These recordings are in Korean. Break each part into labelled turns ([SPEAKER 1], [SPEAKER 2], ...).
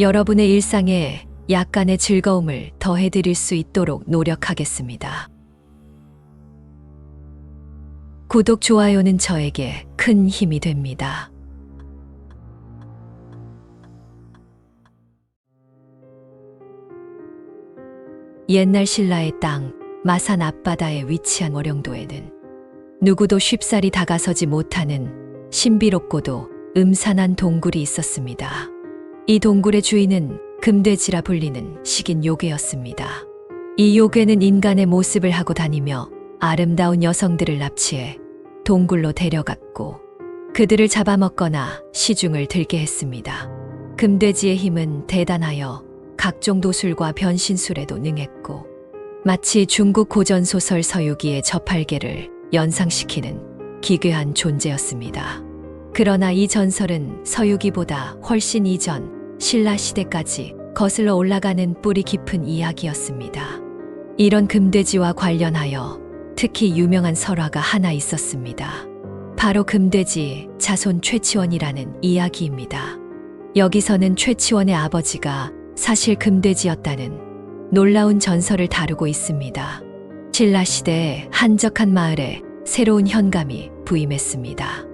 [SPEAKER 1] 여러분의 일상에 약간의 즐거움을 더해드릴 수 있도록 노력하겠습니다. 구독, 좋아요는 저에게 큰 힘이 됩니다. 옛날 신라의 땅 마산 앞바다에 위치한 월영도에는 누구도 쉽사리 다가서지 못하는 신비롭고도 음산한 동굴이 있었습니다. 이 동굴의 주인은 금돼지라 불리는 식인 요괴였습니다. 이 요괴는 인간의 모습을 하고 다니며 아름다운 여성들을 납치해 동굴로 데려갔고 그들을 잡아먹거나 시중을 들게 했습니다. 금돼지의 힘은 대단하여 각종 도술과 변신술에도 능했고 마치 중국 고전소설 서유기의 저팔계를 연상시키는 기괴한 존재였습니다. 그러나 이 전설은 서유기보다 훨씬 이전 신라 시대까지 거슬러 올라가는 뿌리 깊은 이야기였습니다. 이런 금돼지와 관련하여 특히 유명한 설화가 하나 있었습니다. 바로 금돼지 자손 최치원이라는 이야기입니다. 여기서는 최치원의 아버지가 사실 금돼지였다는 놀라운 전설을 다루고 있습니다. 신라 시대에 한적한 마을에 새로운 현감이 부임했습니다.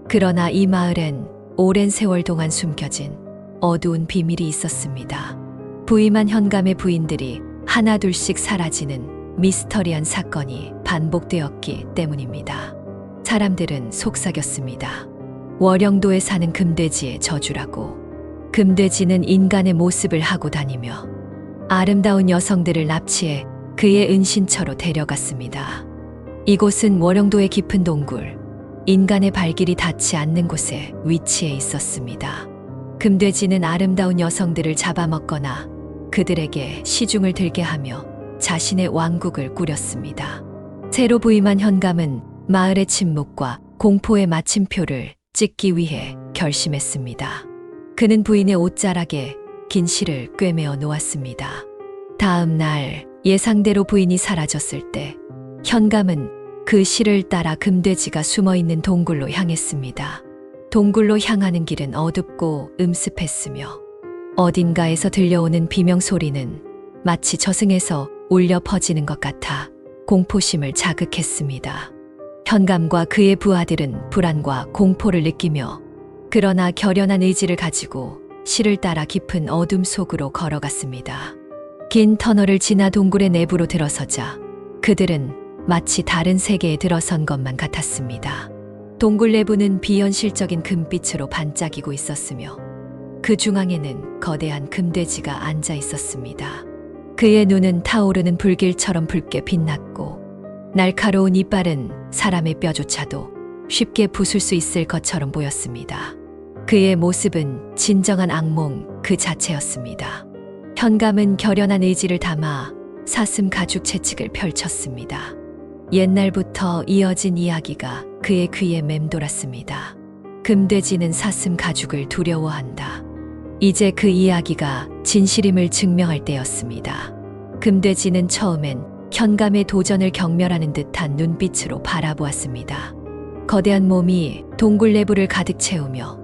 [SPEAKER 1] 그러나 이 마을엔 오랜 세월 동안 숨겨진 어두운 비밀이 있었습니다. 부임한 현감의 부인들이 하나둘씩 사라지는 미스터리한 사건이 반복되었기 때문입니다. 사람들은 속삭였습니다. 월영도에 사는 금돼지의 저주라고. 금돼지는 인간의 모습을 하고 다니며 아름다운 여성들을 납치해 그의 은신처로 데려갔습니다. 이곳은 월영도의 깊은 동굴, 인간의 발길이 닿지 않는 곳에 위치해 있었습니다. 금돼지는 아름다운 여성들을 잡아먹거나 그들에게 시중을 들게 하며 자신의 왕국을 꾸렸습니다. 새로 부임한 현감은 마을의 침묵과 공포의 마침표를 찍기 위해 결심했습니다. 그는 부인의 옷자락에 긴 실을 꿰매어 놓았습니다. 다음 날 예상대로 부인이 사라졌을 때 현감은 그 실을 따라 금돼지가 숨어있는 동굴로 향했습니다. 동굴로 향하는 길은 어둡고 음습했으며 어딘가에서 들려오는 비명소리는 마치 저승에서 울려 퍼지는 것 같아 공포심을 자극했습니다. 현감과 그의 부하들은 불안과 공포를 느끼며 그러나 결연한 의지를 가지고 실을 따라 깊은 어둠 속으로 걸어갔습니다. 긴 터널을 지나 동굴의 내부로 들어서자 그들은 마치 다른 세계에 들어선 것만 같았습니다. 동굴 내부는 비현실적인 금빛으로 반짝이고 있었으며 그 중앙에는 거대한 금돼지가 앉아 있었습니다. 그의 눈은 타오르는 불길처럼 붉게 빛났고 날카로운 이빨은 사람의 뼈조차도 쉽게 부술 수 있을 것처럼 보였습니다. 그의 모습은 진정한 악몽 그 자체였습니다. 현감은 결연한 의지를 담아 사슴 가죽 채찍을 펼쳤습니다. 옛날부터 이어진 이야기가 그의 귀에 맴돌았습니다. 금돼지는 사슴 가죽을 두려워한다. 이제 그 이야기가 진실임을 증명할 때였습니다. 금돼지는 처음엔 현감의 도전을 경멸하는 듯한 눈빛으로 바라보았습니다. 거대한 몸이 동굴 내부를 가득 채우며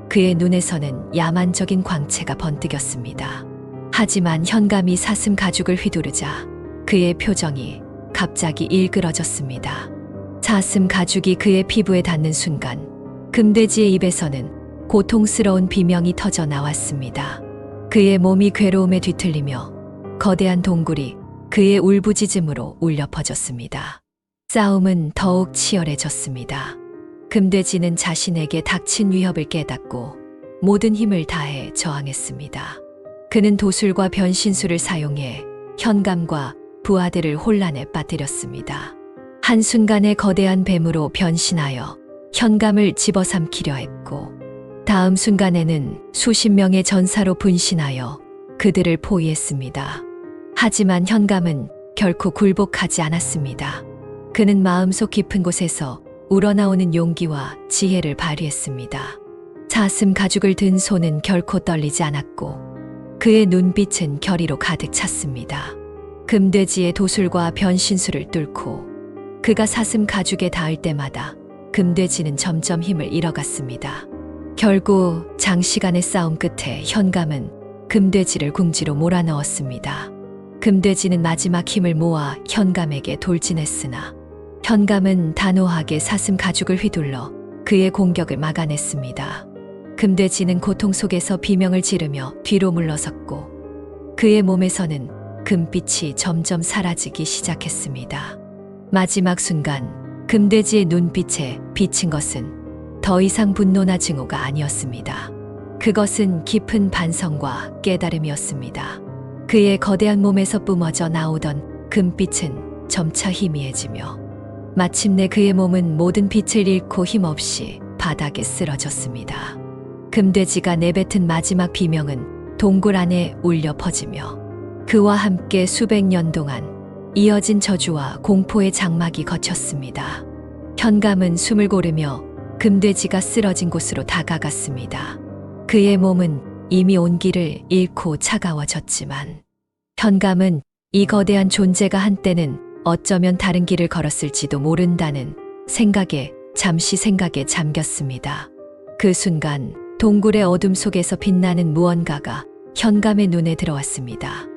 [SPEAKER 1] 그의 눈에서는 야만적인 광채가 번뜩였습니다. 하지만 현감이 사슴 가죽을 휘두르자 그의 표정이 갑자기 일그러졌습니다. 사슴 가죽이 그의 피부에 닿는 순간 금돼지의 입에서는 고통스러운 비명이 터져 나왔습니다. 그의 몸이 괴로움에 뒤틀리며 거대한 동굴이 그의 울부짖음으로 울려 퍼졌습니다. 싸움은 더욱 치열해졌습니다. 금돼지는 자신에게 닥친 위협을 깨닫고 모든 힘을 다해 저항했습니다. 그는 도술과 변신술을 사용해 현감과 부하들을 혼란에 빠뜨렸습니다. 한순간에 거대한 뱀으로 변신하여 현감을 집어삼키려 했고 다음 순간에는 수십 명의 전사로 분신하여 그들을 포위했습니다. 하지만 현감은 결코 굴복하지 않았습니다. 그는 마음속 깊은 곳에서 우러나오는 용기와 지혜를 발휘했습니다. 사슴 가죽을 든 손은 결코 떨리지 않았고 그의 눈빛은 결의로 가득 찼습니다. 금돼지의 도술과 변신술을 뚫고 그가 사슴 가죽에 닿을 때마다 금돼지는 점점 힘을 잃어갔습니다. 결국 장시간의 싸움 끝에 현감은 금돼지를 궁지로 몰아넣었습니다. 금돼지는 마지막 힘을 모아 현감에게 돌진했으나 현감은 단호하게 사슴 가죽을 휘둘러 그의 공격을 막아냈습니다. 금돼지는 고통 속에서 비명을 지르며 뒤로 물러섰고 그의 몸에서는 금빛이 점점 사라지기 시작했습니다. 마지막 순간 금돼지의 눈빛에 비친 것은 더 이상 분노나 증오가 아니었습니다. 그것은 깊은 반성과 깨달음이었습니다. 그의 거대한 몸에서 뿜어져 나오던 금빛은 점차 희미해지며 마침내 그의 몸은 모든 빛을 잃고 힘없이 바닥에 쓰러졌습니다. 금돼지가 내뱉은 마지막 비명은 동굴 안에 울려 퍼지며 그와 함께 수백 년 동안 이어진 저주와 공포의 장막이 걷혔습니다. 현감은 숨을 고르며 금돼지가 쓰러진 곳으로 다가갔습니다. 그의 몸은 이미 온기를 잃고 차가워졌지만 현감은 이 거대한 존재가 한때는 어쩌면 다른 길을 걸었을지도 모른다는 생각에 잠겼습니다. 그 순간 동굴의 어둠 속에서 빛나는 무언가가 현감의 눈에 들어왔습니다.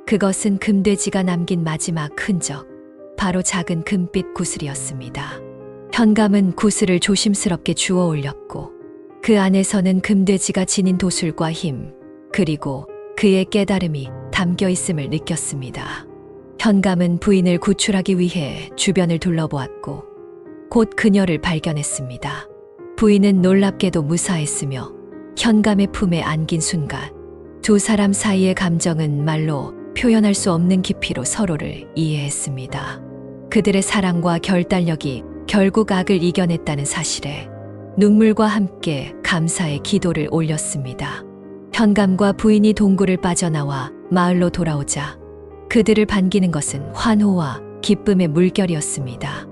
[SPEAKER 1] 그것은 금돼지가 남긴 마지막 흔적, 바로 작은 금빛 구슬이었습니다. 현감은 구슬을 조심스럽게 주워 올렸고 그 안에서는 금돼지가 지닌 도술과 힘, 그리고 그의 깨달음이 담겨 있음을 느꼈습니다. 현감은 부인을 구출하기 위해 주변을 둘러보았고 곧 그녀를 발견했습니다. 부인은 놀랍게도 무사했으며 현감의 품에 안긴 순간 두 사람 사이의 감정은 말로 표현할 수 없는 깊이로 서로를 이해했습니다. 그들의 사랑과 결단력이 결국 악을 이겨냈다는 사실에 눈물과 함께 감사의 기도를 올렸습니다. 현감과 부인이 동굴을 빠져나와 마을로 돌아오자 그들을 반기는 것은 환호와 기쁨의 물결이었습니다.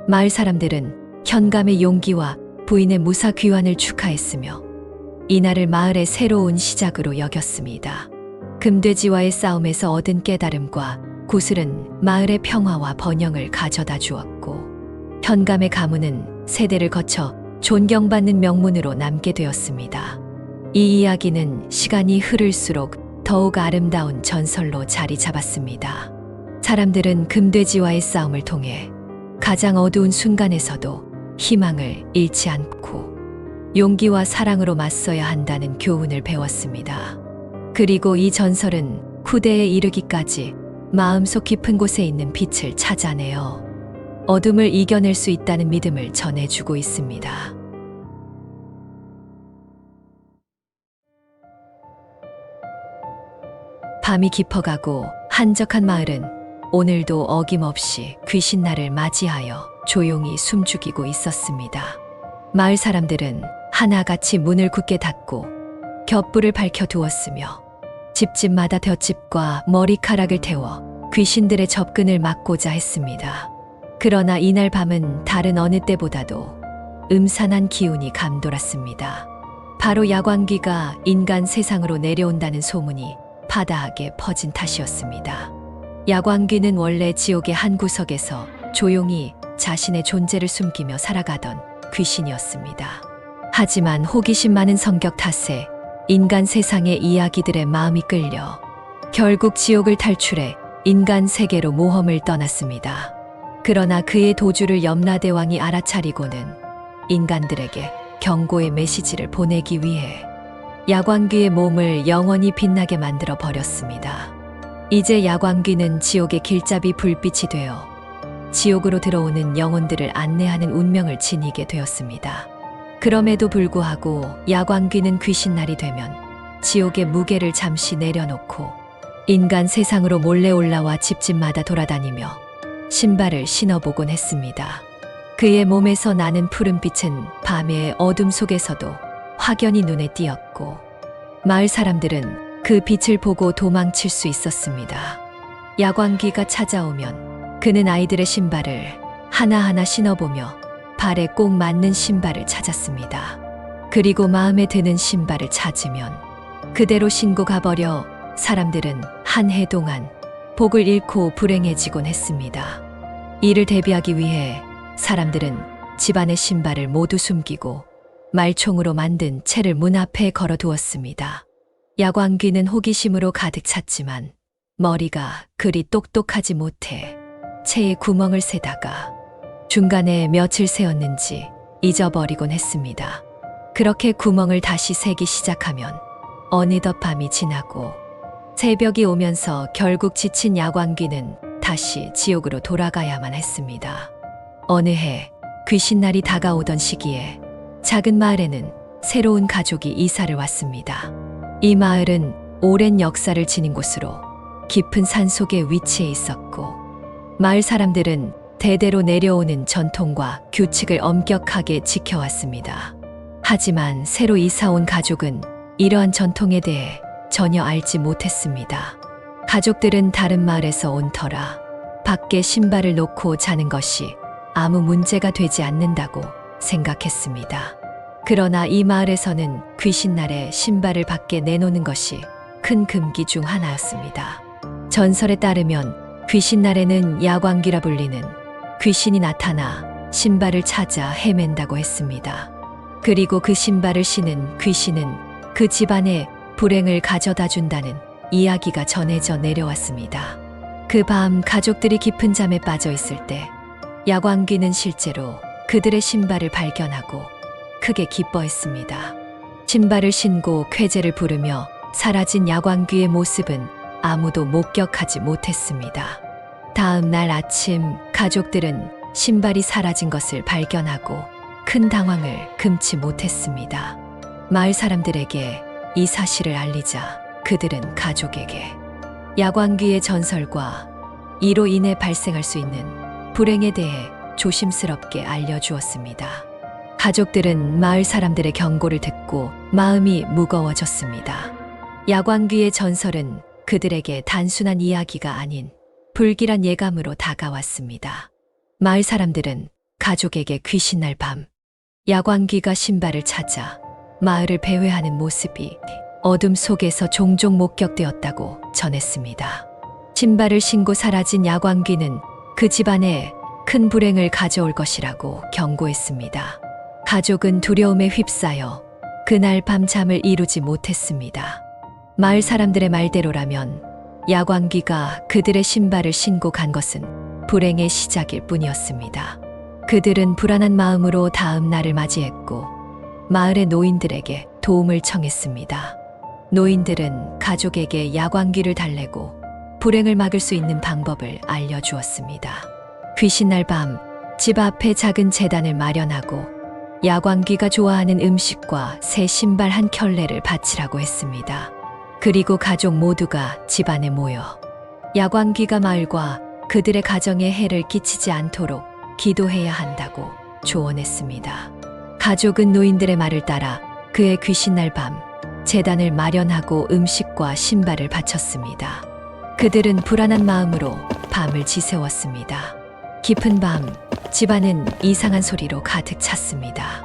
[SPEAKER 1] 마을 사람들은 현감의 용기와 부인의 무사 귀환을 축하했으며 이날을 마을의 새로운 시작으로 여겼습니다. 금돼지와의 싸움에서 얻은 깨달음과 구슬은 마을의 평화와 번영을 가져다 주었고 현감의 가문은 세대를 거쳐 존경받는 명문으로 남게 되었습니다. 이 이야기는 시간이 흐를수록 더욱 아름다운 전설로 자리 잡았습니다. 사람들은 금돼지와의 싸움을 통해 가장 어두운 순간에서도 희망을 잃지 않고 용기와 사랑으로 맞서야 한다는 교훈을 배웠습니다. 그리고 이 전설은 후대에 이르기까지 마음속 깊은 곳에 있는 빛을 찾아내어 어둠을 이겨낼 수 있다는 믿음을 전해주고 있습니다. 밤이 깊어가고 한적한 마을은 오늘도 어김없이 귀신날을 맞이하여 조용히 숨죽이고 있었습니다. 마을 사람들은 하나같이 문을 굳게 닫고 겹불을 밝혀두었으며 집집마다 볏짚과 머리카락을 태워 귀신들의 접근을 막고자 했습니다. 그러나 이날 밤은 다른 어느 때보다도 음산한 기운이 감돌았습니다. 바로 야광귀가 인간 세상으로 내려온다는 소문이 파다하게 퍼진 탓이었습니다. 야광귀는 원래 지옥의 한 구석에서 조용히 자신의 존재를 숨기며 살아가던 귀신이었습니다. 하지만 호기심 많은 성격 탓에 인간 세상의 이야기들의 마음이 끌려 결국 지옥을 탈출해 인간 세계로 모험을 떠났습니다. 그러나 그의 도주를 염라대왕이 알아차리고는 인간들에게 경고의 메시지를 보내기 위해 야광귀의 몸을 영원히 빛나게 만들어 버렸습니다. 이제 야광귀는 지옥의 길잡이 불빛이 되어 지옥으로 들어오는 영혼들을 안내하는 운명을 지니게 되었습니다. 그럼에도 불구하고 야광귀는 귀신날이 되면 지옥의 무게를 잠시 내려놓고 인간 세상으로 몰래 올라와 집집마다 돌아다니며 신발을 신어보곤 했습니다. 그의 몸에서 나는 푸른빛은 밤의 어둠 속에서도 확연히 눈에 띄었고 마을 사람들은 그 빛을 보고 도망칠 수 있었습니다. 야광귀가 찾아오면 그는 아이들의 신발을 하나하나 신어보며 발에 꼭 맞는 신발을 찾았습니다. 그리고 마음에 드는 신발을 찾으면 그대로 신고 가버려 사람들은 한 해 동안 복을 잃고 불행해지곤 했습니다. 이를 대비하기 위해 사람들은 집안의 신발을 모두 숨기고 말총으로 만든 채를 문 앞에 걸어두었습니다. 야광귀는 호기심으로 가득 찼지만 머리가 그리 똑똑하지 못해 채에 구멍을 세다가 중간에 며칠 세었는지 잊어버리곤 했습니다. 그렇게 구멍을 다시 세기 시작하면 어느덧 밤이 지나고 새벽이 오면서 결국 지친 야광귀는 다시 지옥으로 돌아가야만 했습니다. 어느 해 귀신날이 다가오던 시기에 작은 마을에는 새로운 가족이 이사를 왔습니다. 이 마을은 오랜 역사를 지닌 곳으로 깊은 산속에 위치해 있었고 마을 사람들은 대대로 내려오는 전통과 규칙을 엄격하게 지켜왔습니다. 하지만 새로 이사 온 가족은 이러한 전통에 대해 전혀 알지 못했습니다. 가족들은 다른 마을에서 온 터라 밖에 신발을 놓고 자는 것이 아무 문제가 되지 않는다고 생각했습니다. 그러나 이 마을에서는 귀신날에 신발을 밖에 내놓는 것이 큰 금기 중 하나였습니다. 전설에 따르면 귀신날에는 야광귀라 불리는 귀신이 나타나 신발을 찾아 헤맨다고 했습니다. 그리고 그 신발을 신은 귀신은 그 집안에 불행을 가져다 준다는 이야기가 전해져 내려왔습니다. 그 밤 가족들이 깊은 잠에 빠져 있을 때 야광귀는 실제로 그들의 신발을 발견하고 크게 기뻐했습니다. 신발을 신고 쾌재를 부르며 사라진 야광귀의 모습은 아무도 목격하지 못했습니다. 다음 날 아침 가족들은 신발이 사라진 것을 발견하고 큰 당황을 금치 못했습니다. 마을 사람들에게 이 사실을 알리자 그들은 가족에게 야광귀의 전설과 이로 인해 발생할 수 있는 불행에 대해 조심스럽게 알려주었습니다. 가족들은 마을 사람들의 경고를 듣고 마음이 무거워졌습니다. 야광귀의 전설은 그들에게 단순한 이야기가 아닌 불길한 예감으로 다가왔습니다. 마을 사람들은 가족에게 귀신날 밤 야광귀가 신발을 찾아 마을을 배회하는 모습이 어둠 속에서 종종 목격되었다고 전했습니다. 신발을 신고 사라진 야광귀는 그 집안에 큰 불행을 가져올 것이라고 경고했습니다. 가족은 두려움에 휩싸여 그날 밤 잠을 이루지 못했습니다. 마을 사람들의 말대로라면 야광귀가 그들의 신발을 신고 간 것은 불행의 시작일 뿐이었습니다. 그들은 불안한 마음으로 다음 날을 맞이했고 마을의 노인들에게 도움을 청했습니다. 노인들은 가족에게 야광귀를 달래고 불행을 막을 수 있는 방법을 알려주었습니다. 귀신날 밤 집 앞에 작은 제단을 마련하고 야광귀가 좋아하는 음식과 새 신발 한 켤레를 바치라고 했습니다. 그리고 가족 모두가 집 안에 모여 야광귀가 마을과 그들의 가정에 해를 끼치지 않도록 기도해야 한다고 조언했습니다. 가족은 노인들의 말을 따라 그의 귀신날 밤 제단을 마련하고 음식과 신발을 바쳤습니다. 그들은 불안한 마음으로 밤을 지새웠습니다. 깊은 밤 집안은 이상한 소리로 가득 찼습니다.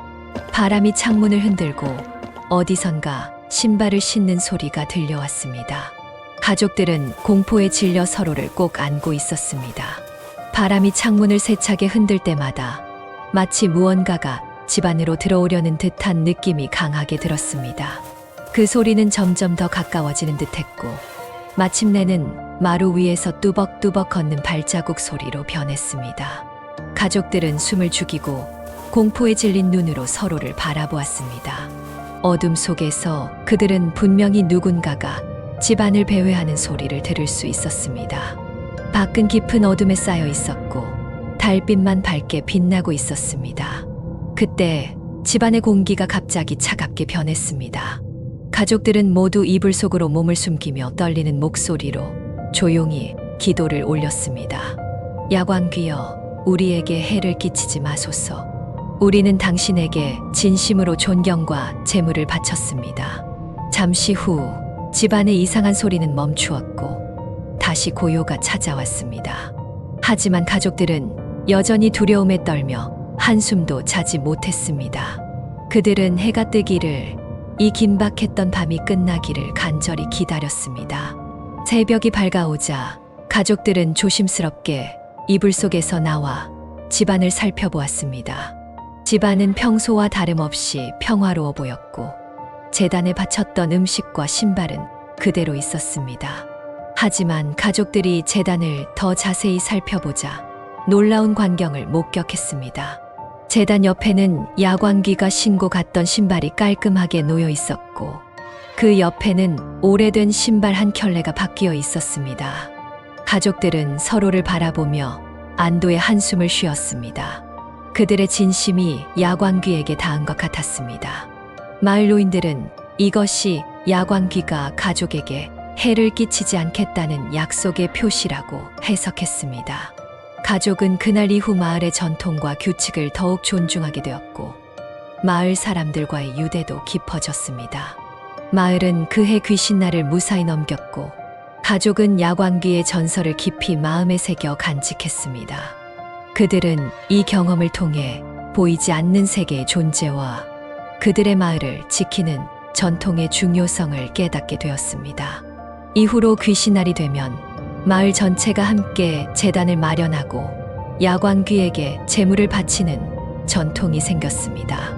[SPEAKER 1] 바람이 창문을 흔들고 어디선가 신발을 신는 소리가 들려왔습니다. 가족들은 공포에 질려 서로를 꼭 안고 있었습니다. 바람이 창문을 세차게 흔들 때마다 마치 무언가가 집 안으로 들어오려는 듯한 느낌이 강하게 들었습니다. 그 소리는 점점 더 가까워지는 듯했고 마침내는 마루 위에서 뚜벅뚜벅 걷는 발자국 소리로 변했습니다. 가족들은 숨을 죽이고 공포에 질린 눈으로 서로를 바라보았습니다. 어둠 속에서 그들은 분명히 누군가가 집안을 배회하는 소리를 들을 수 있었습니다. 밖은 깊은 어둠에 쌓여 있었고 달빛만 밝게 빛나고 있었습니다. 그때 집안의 공기가 갑자기 차갑게 변했습니다. 가족들은 모두 이불 속으로 몸을 숨기며 떨리는 목소리로 조용히 기도를 올렸습니다. 야광귀여, 우리에게 해를 끼치지 마소서. 우리는 당신에게 진심으로 존경과 제물을 바쳤습니다. 잠시 후 집안의 이상한 소리는 멈추었고 다시 고요가 찾아왔습니다. 하지만 가족들은 여전히 두려움에 떨며 한숨도 자지 못했습니다. 그들은 해가 뜨기를, 이 긴박했던 밤이 끝나기를 간절히 기다렸습니다. 새벽이 밝아오자 가족들은 조심스럽게 이불 속에서 나와 집안을 살펴보았습니다. 집안은 평소와 다름없이 평화로워 보였고 제단에 바쳤던 음식과 신발은 그대로 있었습니다. 하지만 가족들이 제단을 더 자세히 살펴보자 놀라운 광경을 목격했습니다. 제단 옆에는 야광귀가 신고 갔던 신발이 깔끔하게 놓여 있었고 그 옆에는 오래된 신발 한 켤레가 바뀌어 있었습니다. 가족들은 서로를 바라보며 안도의 한숨을 쉬었습니다. 그들의 진심이 야광귀에게 닿은 것 같았습니다. 마을 노인들은 이것이 야광귀가 가족에게 해를 끼치지 않겠다는 약속의 표시라고 해석했습니다. 가족은 그날 이후 마을의 전통과 규칙을 더욱 존중하게 되었고 마을 사람들과의 유대도 깊어졌습니다. 마을은 그해 귀신날을 무사히 넘겼고 가족은 야광귀의 전설을 깊이 마음에 새겨 간직했습니다. 그들은 이 경험을 통해 보이지 않는 세계의 존재와 그들의 마을을 지키는 전통의 중요성을 깨닫게 되었습니다. 이후로 귀신날이 되면 마을 전체가 함께 제단을 마련하고 야광귀에게 제물을 바치는 전통이 생겼습니다.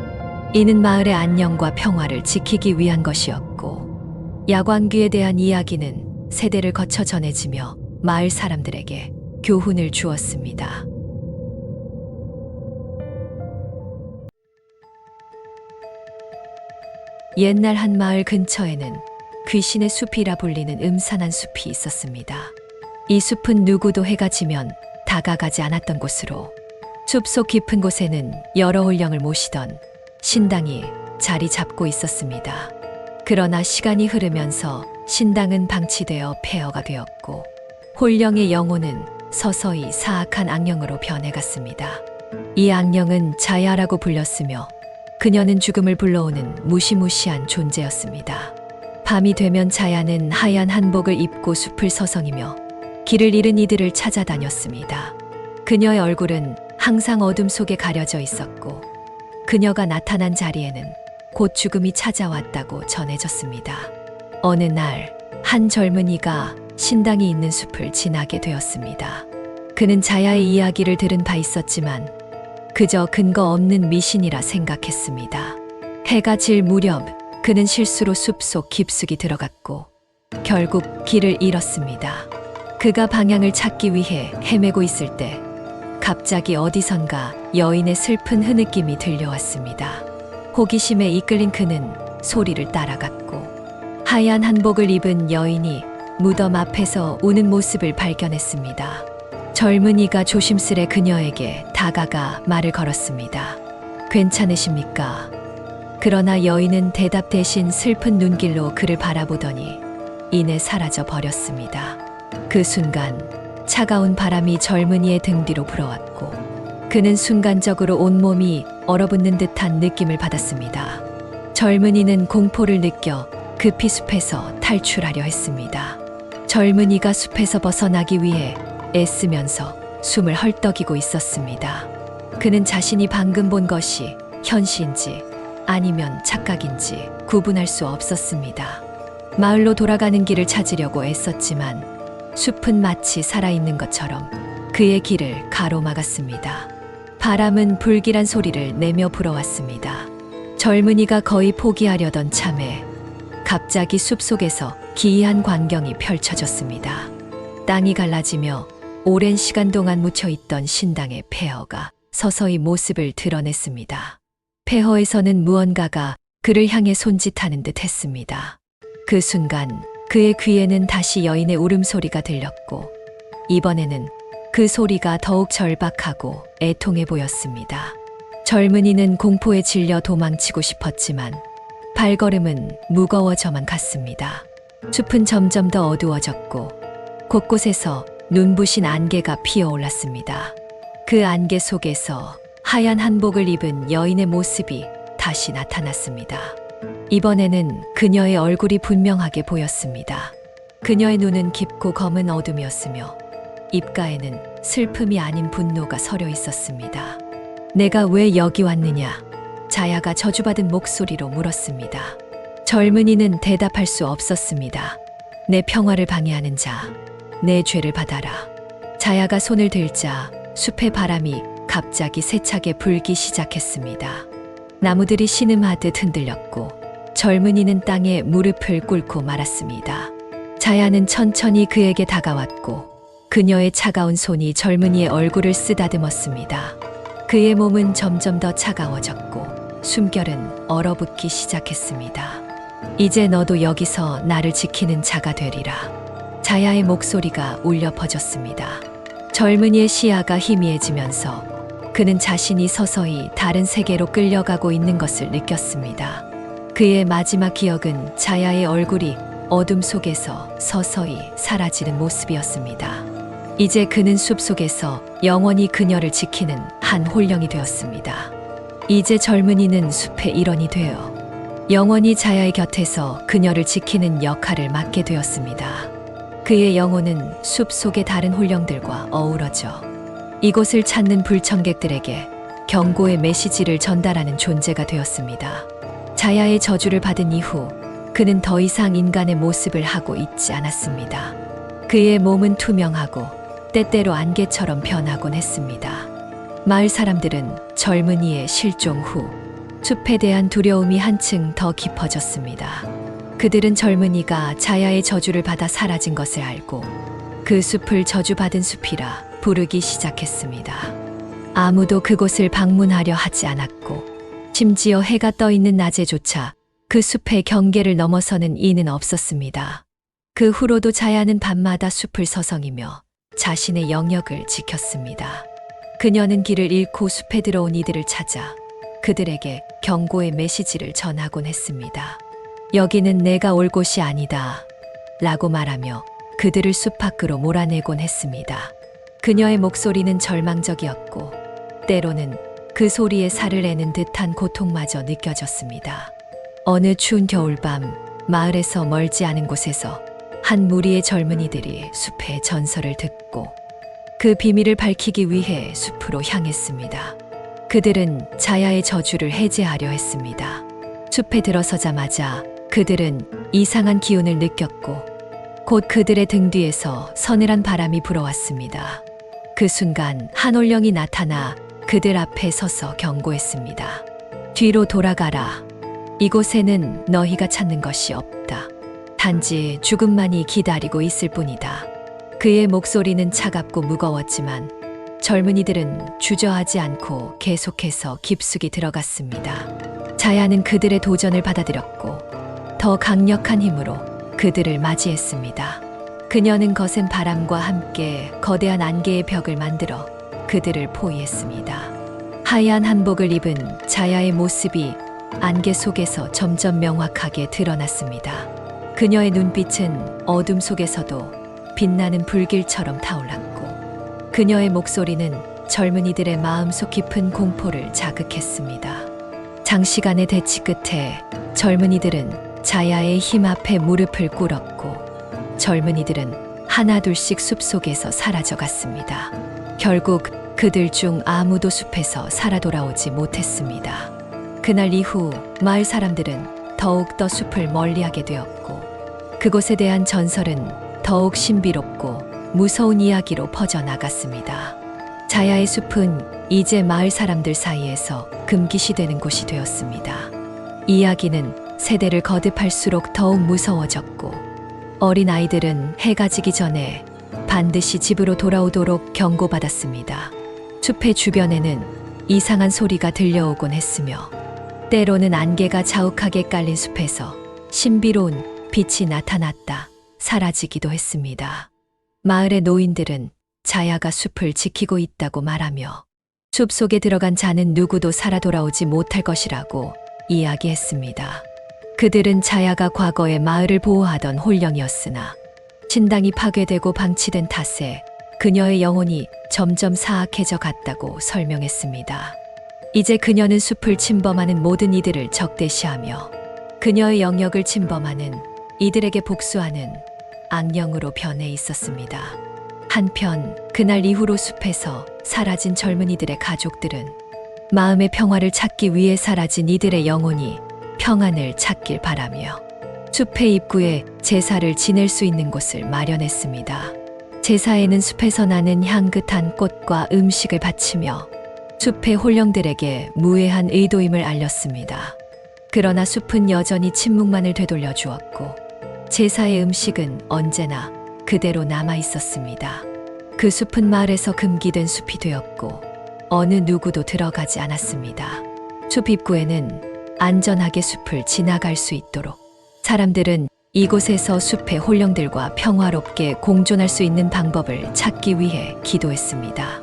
[SPEAKER 1] 이는 마을의 안녕과 평화를 지키기 위한 것이었고 야광귀에 대한 이야기는 세대를 거쳐 전해지며 마을 사람들에게 교훈을 주었습니다. 옛날 한 마을 근처에는 귀신의 숲이라 불리는 음산한 숲이 있었습니다. 이 숲은 누구도 해가 지면 다가가지 않았던 곳으로 숲속 깊은 곳에는 여러 홀령을 모시던 신당이 자리 잡고 있었습니다. 그러나 시간이 흐르면서 신당은 방치되어 폐허가 되었고 홀령의 영혼은 서서히 사악한 악령으로 변해갔습니다. 이 악령은 자야라고 불렸으며 그녀는 죽음을 불러오는 무시무시한 존재였습니다. 밤이 되면 자야는 하얀 한복을 입고 숲을 서성이며 길을 잃은 이들을 찾아다녔습니다. 그녀의 얼굴은 항상 어둠 속에 가려져 있었고 그녀가 나타난 자리에는 곧 죽음이 찾아왔다고 전해졌습니다. 어느 날 한 젊은이가 신당이 있는 숲을 지나게 되었습니다. 그는 자야의 이야기를 들은 바 있었지만 그저 근거 없는 미신이라 생각했습니다. 해가 질 무렵 그는 실수로 숲속 깊숙이 들어갔고 결국 길을 잃었습니다. 그가 방향을 찾기 위해 헤매고 있을 때 갑자기 어디선가 여인의 슬픈 흐느낌이 들려왔습니다. 호기심에 이끌린 그는 소리를 따라갔고 하얀 한복을 입은 여인이 무덤 앞에서 우는 모습을 발견했습니다. 젊은이가 조심스레 그녀에게 다가가 말을 걸었습니다. 괜찮으십니까? 그러나 여인은 대답 대신 슬픈 눈길로 그를 바라보더니 이내 사라져 버렸습니다. 그 순간 차가운 바람이 젊은이의 등 뒤로 불어왔고 그는 순간적으로 온몸이 얼어붙는 듯한 느낌을 받았습니다. 젊은이는 공포를 느껴 급히 숲에서 탈출하려 했습니다. 젊은이가 숲에서 벗어나기 위해 애쓰면서 숨을 헐떡이고 있었습니다. 그는 자신이 방금 본 것이 현시인지 아니면 착각인지 구분할 수 없었습니다. 마을로 돌아가는 길을 찾으려고 애썼지만 숲은 마치 살아있는 것처럼 그의 길을 가로막았습니다. 바람은 불길한 소리를 내며 불어왔습니다. 젊은이가 거의 포기하려던 참에 갑자기 숲속에서 기이한 광경이 펼쳐졌습니다. 땅이 갈라지며 오랜 시간 동안 묻혀있던 신당의 폐허가 서서히 모습을 드러냈습니다. 폐허에서는 무언가가 그를 향해 손짓하는 듯 했습니다. 그 순간 그의 귀에는 다시 여인의 울음소리가 들렸고 이번에는 그 소리가 더욱 절박하고 애통해 보였습니다. 젊은이는 공포에 질려 도망치고 싶었지만 발걸음은 무거워져만 갔습니다. 숲은 점점 더 어두워졌고 곳곳에서 눈부신 안개가 피어올랐습니다. 그 안개 속에서 하얀 한복을 입은 여인의 모습이 다시 나타났습니다. 이번에는 그녀의 얼굴이 분명하게 보였습니다. 그녀의 눈은 깊고 검은 어둠이었으며 입가에는 슬픔이 아닌 분노가 서려 있었습니다. 내가 왜 여기 왔느냐? 자야가 저주받은 목소리로 물었습니다. 젊은이는 대답할 수 없었습니다. 내 평화를 방해하는 자, 내 죄를 받아라. 자야가 손을 들자 숲의 바람이 갑자기 세차게 불기 시작했습니다. 나무들이 신음하듯 흔들렸고 젊은이는 땅에 무릎을 꿇고 말았습니다. 자야는 천천히 그에게 다가왔고 그녀의 차가운 손이 젊은이의 얼굴을 쓰다듬었습니다. 그의 몸은 점점 더 차가워졌고 숨결은 얼어붙기 시작했습니다. 이제 너도 여기서 나를 지키는 자가 되리라. 자야의 목소리가 울려 퍼졌습니다. 젊은이의 시야가 희미해지면서 그는 자신이 서서히 다른 세계로 끌려가고 있는 것을 느꼈습니다. 그의 마지막 기억은 자야의 얼굴이 어둠 속에서 서서히 사라지는 모습이었습니다. 이제 그는 숲속에서 영원히 그녀를 지키는 한 홀령이 되었습니다. 이제 젊은이는 숲의 일원이 되어 영원히 자야의 곁에서 그녀를 지키는 역할을 맡게 되었습니다. 그의 영혼은 숲 속의 다른 홀령들과 어우러져 이곳을 찾는 불청객들에게 경고의 메시지를 전달하는 존재가 되었습니다. 자야의 저주를 받은 이후 그는 더 이상 인간의 모습을 하고 있지 않았습니다. 그의 몸은 투명하고 때때로 안개처럼 변하곤 했습니다. 마을 사람들은 젊은이의 실종 후 숲에 대한 두려움이 한층 더 깊어졌습니다. 그들은 젊은이가 자야의 저주를 받아 사라진 것을 알고 그 숲을 저주받은 숲이라 부르기 시작했습니다. 아무도 그곳을 방문하려 하지 않았고 심지어 해가 떠 있는 낮에조차 그 숲의 경계를 넘어서는 이는 없었습니다. 그 후로도 자야는 밤마다 숲을 서성이며 자신의 영역을 지켰습니다. 그녀는 길을 잃고 숲에 들어온 이들을 찾아 그들에게 경고의 메시지를 전하곤 했습니다. 여기는 내가 올 곳이 아니다 라고 말하며 그들을 숲 밖으로 몰아내곤 했습니다. 그녀의 목소리는 절망적이었고 때로는 그 소리에 살을 내는 듯한 고통마저 느껴졌습니다. 어느 추운 겨울밤 마을에서 멀지 않은 곳에서 한 무리의 젊은이들이 숲의 전설을 듣고 그 비밀을 밝히기 위해 숲으로 향했습니다. 그들은 자야의 저주를 해제하려 했습니다. 숲에 들어서자마자 그들은 이상한 기운을 느꼈고 곧 그들의 등 뒤에서 서늘한 바람이 불어왔습니다. 그 순간 한 홀령이 나타나 그들 앞에 서서 경고했습니다. 뒤로 돌아가라. 이곳에는 너희가 찾는 것이 없다. 단지 죽음만이 기다리고 있을 뿐이다. 그의 목소리는 차갑고 무거웠지만 젊은이들은 주저하지 않고 계속해서 깊숙이 들어갔습니다. 자야는 그들의 도전을 받아들였고 더 강력한 힘으로 그들을 맞이했습니다. 그녀는 거센 바람과 함께 거대한 안개의 벽을 만들어 그들을 포위했습니다. 하얀 한복을 입은 자야의 모습이 안개 속에서 점점 명확하게 드러났습니다. 그녀의 눈빛은 어둠 속에서도 빛나는 불길처럼 타올랐고 그녀의 목소리는 젊은이들의 마음속 깊은 공포를 자극했습니다. 장시간의 대치 끝에 젊은이들은 자야의 힘 앞에 무릎을 꿇었고 젊은이들은 하나둘씩 숲속에서 사라져갔습니다. 결국 그들 중 아무도 숲에서 살아 돌아오지 못했습니다. 그날 이후 마을 사람들은 더욱더 숲을 멀리하게 되었고 그곳에 대한 전설은 더욱 신비롭고 무서운 이야기로 퍼져나갔습니다. 자야의 숲은 이제 마을 사람들 사이에서 금기시되는 곳이 되었습니다. 이야기는 세대를 거듭할수록 더욱 무서워졌고 어린 아이들은 해가 지기 전에 반드시 집으로 돌아오도록 경고받았습니다. 숲의 주변에는 이상한 소리가 들려오곤 했으며 때로는 안개가 자욱하게 깔린 숲에서 신비로운 빛이 나타났다 사라지기도 했습니다. 마을의 노인들은 자야가 숲을 지키고 있다고 말하며 숲 속에 들어간 자는 누구도 살아 돌아오지 못할 것이라고 이야기했습니다. 그들은 자야가 과거에 마을을 보호하던 홀령이었으나 신당이 파괴되고 방치된 탓에 그녀의 영혼이 점점 사악해져 갔다고 설명했습니다. 이제 그녀는 숲을 침범하는 모든 이들을 적대시하며 그녀의 영역을 침범하는 이들에게 복수하는 악령으로 변해 있었습니다. 한편 그날 이후로 숲에서 사라진 젊은이들의 가족들은 마음의 평화를 찾기 위해 사라진 이들의 영혼이 평안을 찾길 바라며 숲의 입구에 제사를 지낼 수 있는 곳을 마련했습니다. 제사에는 숲에서 나는 향긋한 꽃과 음식을 바치며 숲의 홀령들에게 무해한 의도임을 알렸습니다. 그러나 숲은 여전히 침묵만을 되돌려 주었고 제사의 음식은 언제나 그대로 남아 있었습니다. 그 숲은 마을에서 금기된 숲이 되었고 어느 누구도 들어가지 않았습니다. 숲 입구에는 안전하게 숲을 지나갈 수 있도록 사람들은 이곳에서 숲의 혼령들과 평화롭게 공존할 수 있는 방법을 찾기 위해 기도했습니다.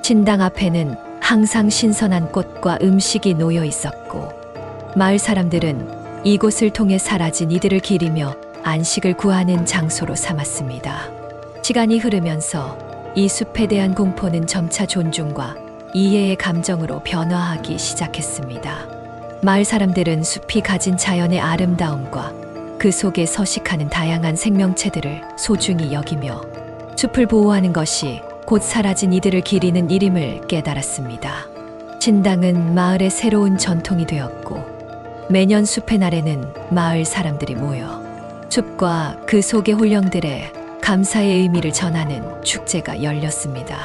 [SPEAKER 1] 신당 앞에는 항상 신선한 꽃과 음식이 놓여 있었고 마을 사람들은 이곳을 통해 사라진 이들을 기리며 안식을 구하는 장소로 삼았습니다. 시간이 흐르면서 이 숲에 대한 공포는 점차 존중과 이해의 감정으로 변화하기 시작했습니다. 마을 사람들은 숲이 가진 자연의 아름다움과 그 속에 서식하는 다양한 생명체들을 소중히 여기며 숲을 보호하는 것이 곧 사라진 이들을 기리는 일임을 깨달았습니다. 신당은 마을의 새로운 전통이 되었고 매년 숲의 날에는 마을 사람들이 모여 숲과 그 속의 혼령들의 감사의 의미를 전하는 축제가 열렸습니다.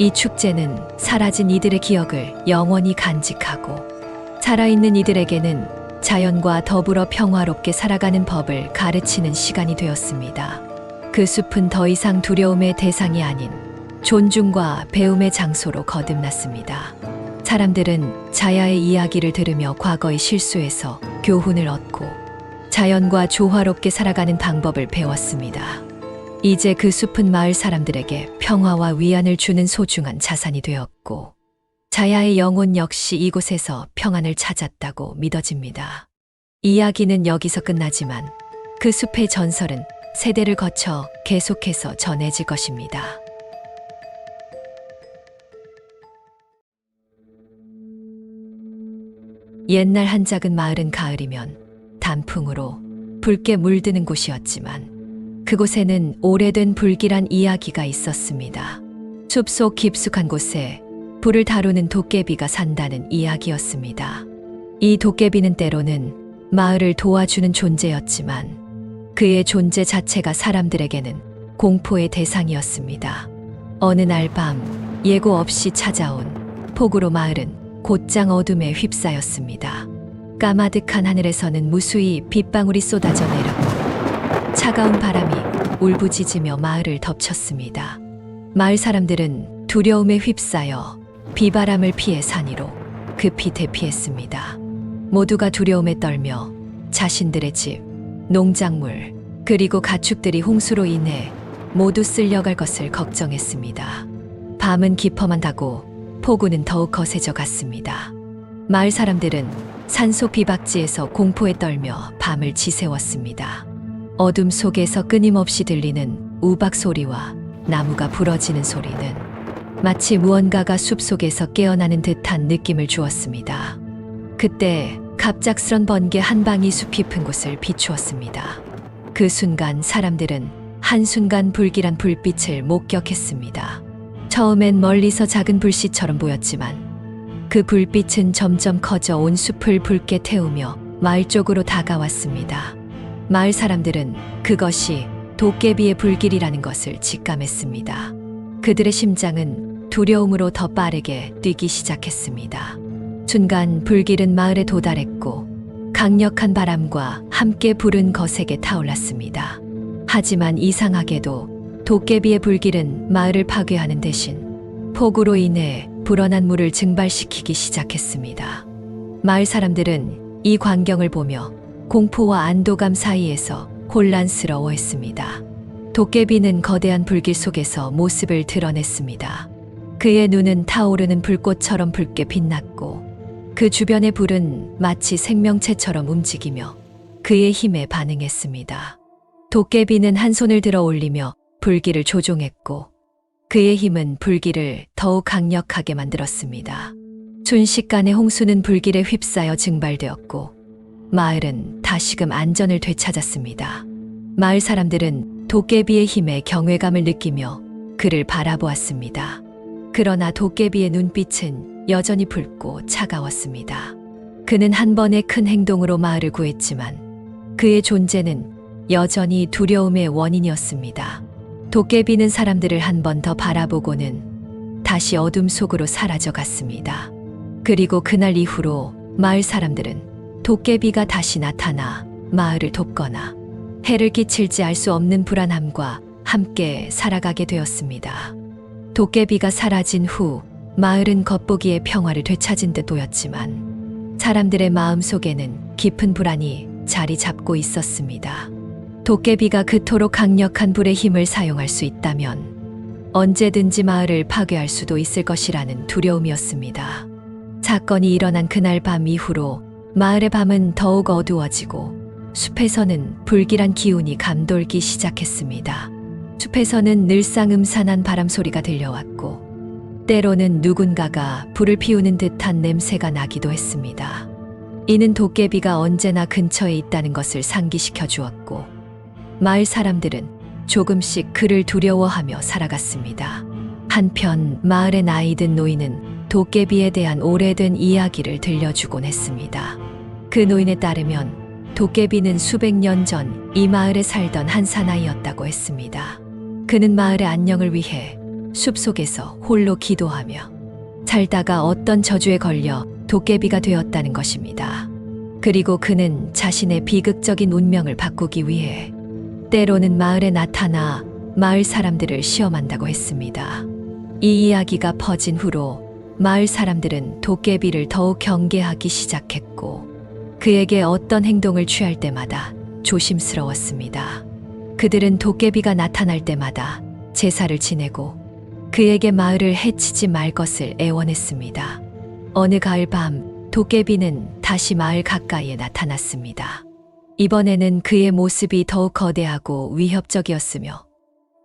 [SPEAKER 1] 이 축제는 사라진 이들의 기억을 영원히 간직하고 살아있는 이들에게는 자연과 더불어 평화롭게 살아가는 법을 가르치는 시간이 되었습니다. 그 숲은 더 이상 두려움의 대상이 아닌 존중과 배움의 장소로 거듭났습니다. 사람들은 자야의 이야기를 들으며 과거의 실수에서 교훈을 얻고 자연과 조화롭게 살아가는 방법을 배웠습니다. 이제 그 숲은 마을 사람들에게 평화와 위안을 주는 소중한 자산이 되었고 자야의 영혼 역시 이곳에서 평안을 찾았다고 믿어집니다. 이야기는 여기서 끝나지만 그 숲의 전설은 세대를 거쳐 계속해서 전해질 것입니다. 옛날 한 작은 마을은 가을이면 단풍으로 붉게 물드는 곳이었지만 그곳에는 오래된 불길한 이야기가 있었습니다. 숲속 깊숙한 곳에 불을 다루는 도깨비가 산다는 이야기였습니다. 이 도깨비는 때로는 마을을 도와주는 존재였지만 그의 존재 자체가 사람들에게는 공포의 대상이었습니다. 어느 날 밤 예고 없이 찾아온 폭우로 마을은 곧장 어둠에 휩싸였습니다. 까마득한 하늘에서는 무수히 빗방울이 쏟아져 내렸고 차가운 바람이 울부짖으며 마을을 덮쳤습니다. 마을 사람들은 두려움에 휩싸여 비바람을 피해 산 위로 급히 대피했습니다. 모두가 두려움에 떨며 자신들의 집, 농작물, 그리고 가축들이 홍수로 인해 모두 쓸려갈 것을 걱정했습니다. 밤은 깊어만 가고 폭우는 더욱 거세져 갔습니다. 마을 사람들은 산속 비박지에서 공포에 떨며 밤을 지새웠습니다. 어둠 속에서 끊임없이 들리는 우박 소리와 나무가 부러지는 소리는 마치 무언가가 숲속에서 깨어나는 듯한 느낌을 주었습니다. 그때 갑작스런 번개 한 방이 숲 깊은 곳을 비추었습니다. 그 순간 사람들은 한순간 불길한 불빛을 목격했습니다. 처음엔 멀리서 작은 불씨처럼 보였지만 그 불빛은 점점 커져 온 숲을 붉게 태우며 마을 쪽으로 다가왔습니다. 마을 사람들은 그것이 도깨비의 불길이라는 것을 직감했습니다. 그들의 심장은 두려움으로 더 빠르게 뛰기 시작했습니다. 순간 불길은 마을에 도달했고 강력한 바람과 함께 불은 거세게 타올랐습니다. 하지만 이상하게도 도깨비의 불길은 마을을 파괴하는 대신 폭우로 인해 불어난 물을 증발시키기 시작했습니다. 마을 사람들은 이 광경을 보며 공포와 안도감 사이에서 혼란스러워했습니다. 도깨비는 거대한 불길 속에서 모습을 드러냈습니다. 그의 눈은 타오르는 불꽃처럼 붉게 빛났고 그 주변의 불은 마치 생명체처럼 움직이며 그의 힘에 반응했습니다. 도깨비는 한 손을 들어 올리며 불길을 조종했고 그의 힘은 불길을 더욱 강력하게 만들었습니다. 순식간에 홍수는 불길에 휩싸여 증발되었고 마을은 다시금 안전을 되찾았습니다. 마을 사람들은 도깨비의 힘에 경외감을 느끼며 그를 바라보았습니다. 그러나 도깨비의 눈빛은 여전히 붉고 차가웠습니다. 그는 한 번의 큰 행동으로 마을을 구했지만 그의 존재는 여전히 두려움의 원인이었습니다. 도깨비는 사람들을 한 번 더 바라보고는 다시 어둠 속으로 사라져 갔습니다. 그리고 그날 이후로 마을 사람들은 도깨비가 다시 나타나 마을을 돕거나 해를 끼칠지 알 수 없는 불안함과 함께 살아가게 되었습니다. 도깨비가 사라진 후 마을은 겉보기에 평화를 되찾은 듯 보였지만 사람들의 마음 속에는 깊은 불안이 자리 잡고 있었습니다. 도깨비가 그토록 강력한 불의 힘을 사용할 수 있다면 언제든지 마을을 파괴할 수도 있을 것이라는 두려움이었습니다. 사건이 일어난 그날 밤 이후로 마을의 밤은 더욱 어두워지고 숲에서는 불길한 기운이 감돌기 시작했습니다. 숲에서는 늘상 음산한 바람 소리가 들려왔고 때로는 누군가가 불을 피우는 듯한 냄새가 나기도 했습니다. 이는 도깨비가 언제나 근처에 있다는 것을 상기시켜 주었고 마을 사람들은 조금씩 그를 두려워하며 살아갔습니다. 한편 마을의 나이든 노인은 도깨비에 대한 오래된 이야기를 들려주곤 했습니다. 그 노인에 따르면 도깨비는 수백 년 전 이 마을에 살던 한 사나이였다고 했습니다. 그는 마을의 안녕을 위해 숲속에서 홀로 기도하며 살다가 어떤 저주에 걸려 도깨비가 되었다는 것입니다. 그리고 그는 자신의 비극적인 운명을 바꾸기 위해 때로는 마을에 나타나 마을 사람들을 시험한다고 했습니다. 이 이야기가 퍼진 후로 마을 사람들은 도깨비를 더욱 경계하기 시작했고 그에게 어떤 행동을 취할 때마다 조심스러웠습니다. 그들은 도깨비가 나타날 때마다 제사를 지내고 그에게 마을을 해치지 말 것을 애원했습니다. 어느 가을 밤 도깨비는 다시 마을 가까이에 나타났습니다. 이번에는 그의 모습이 더욱 거대하고 위협적이었으며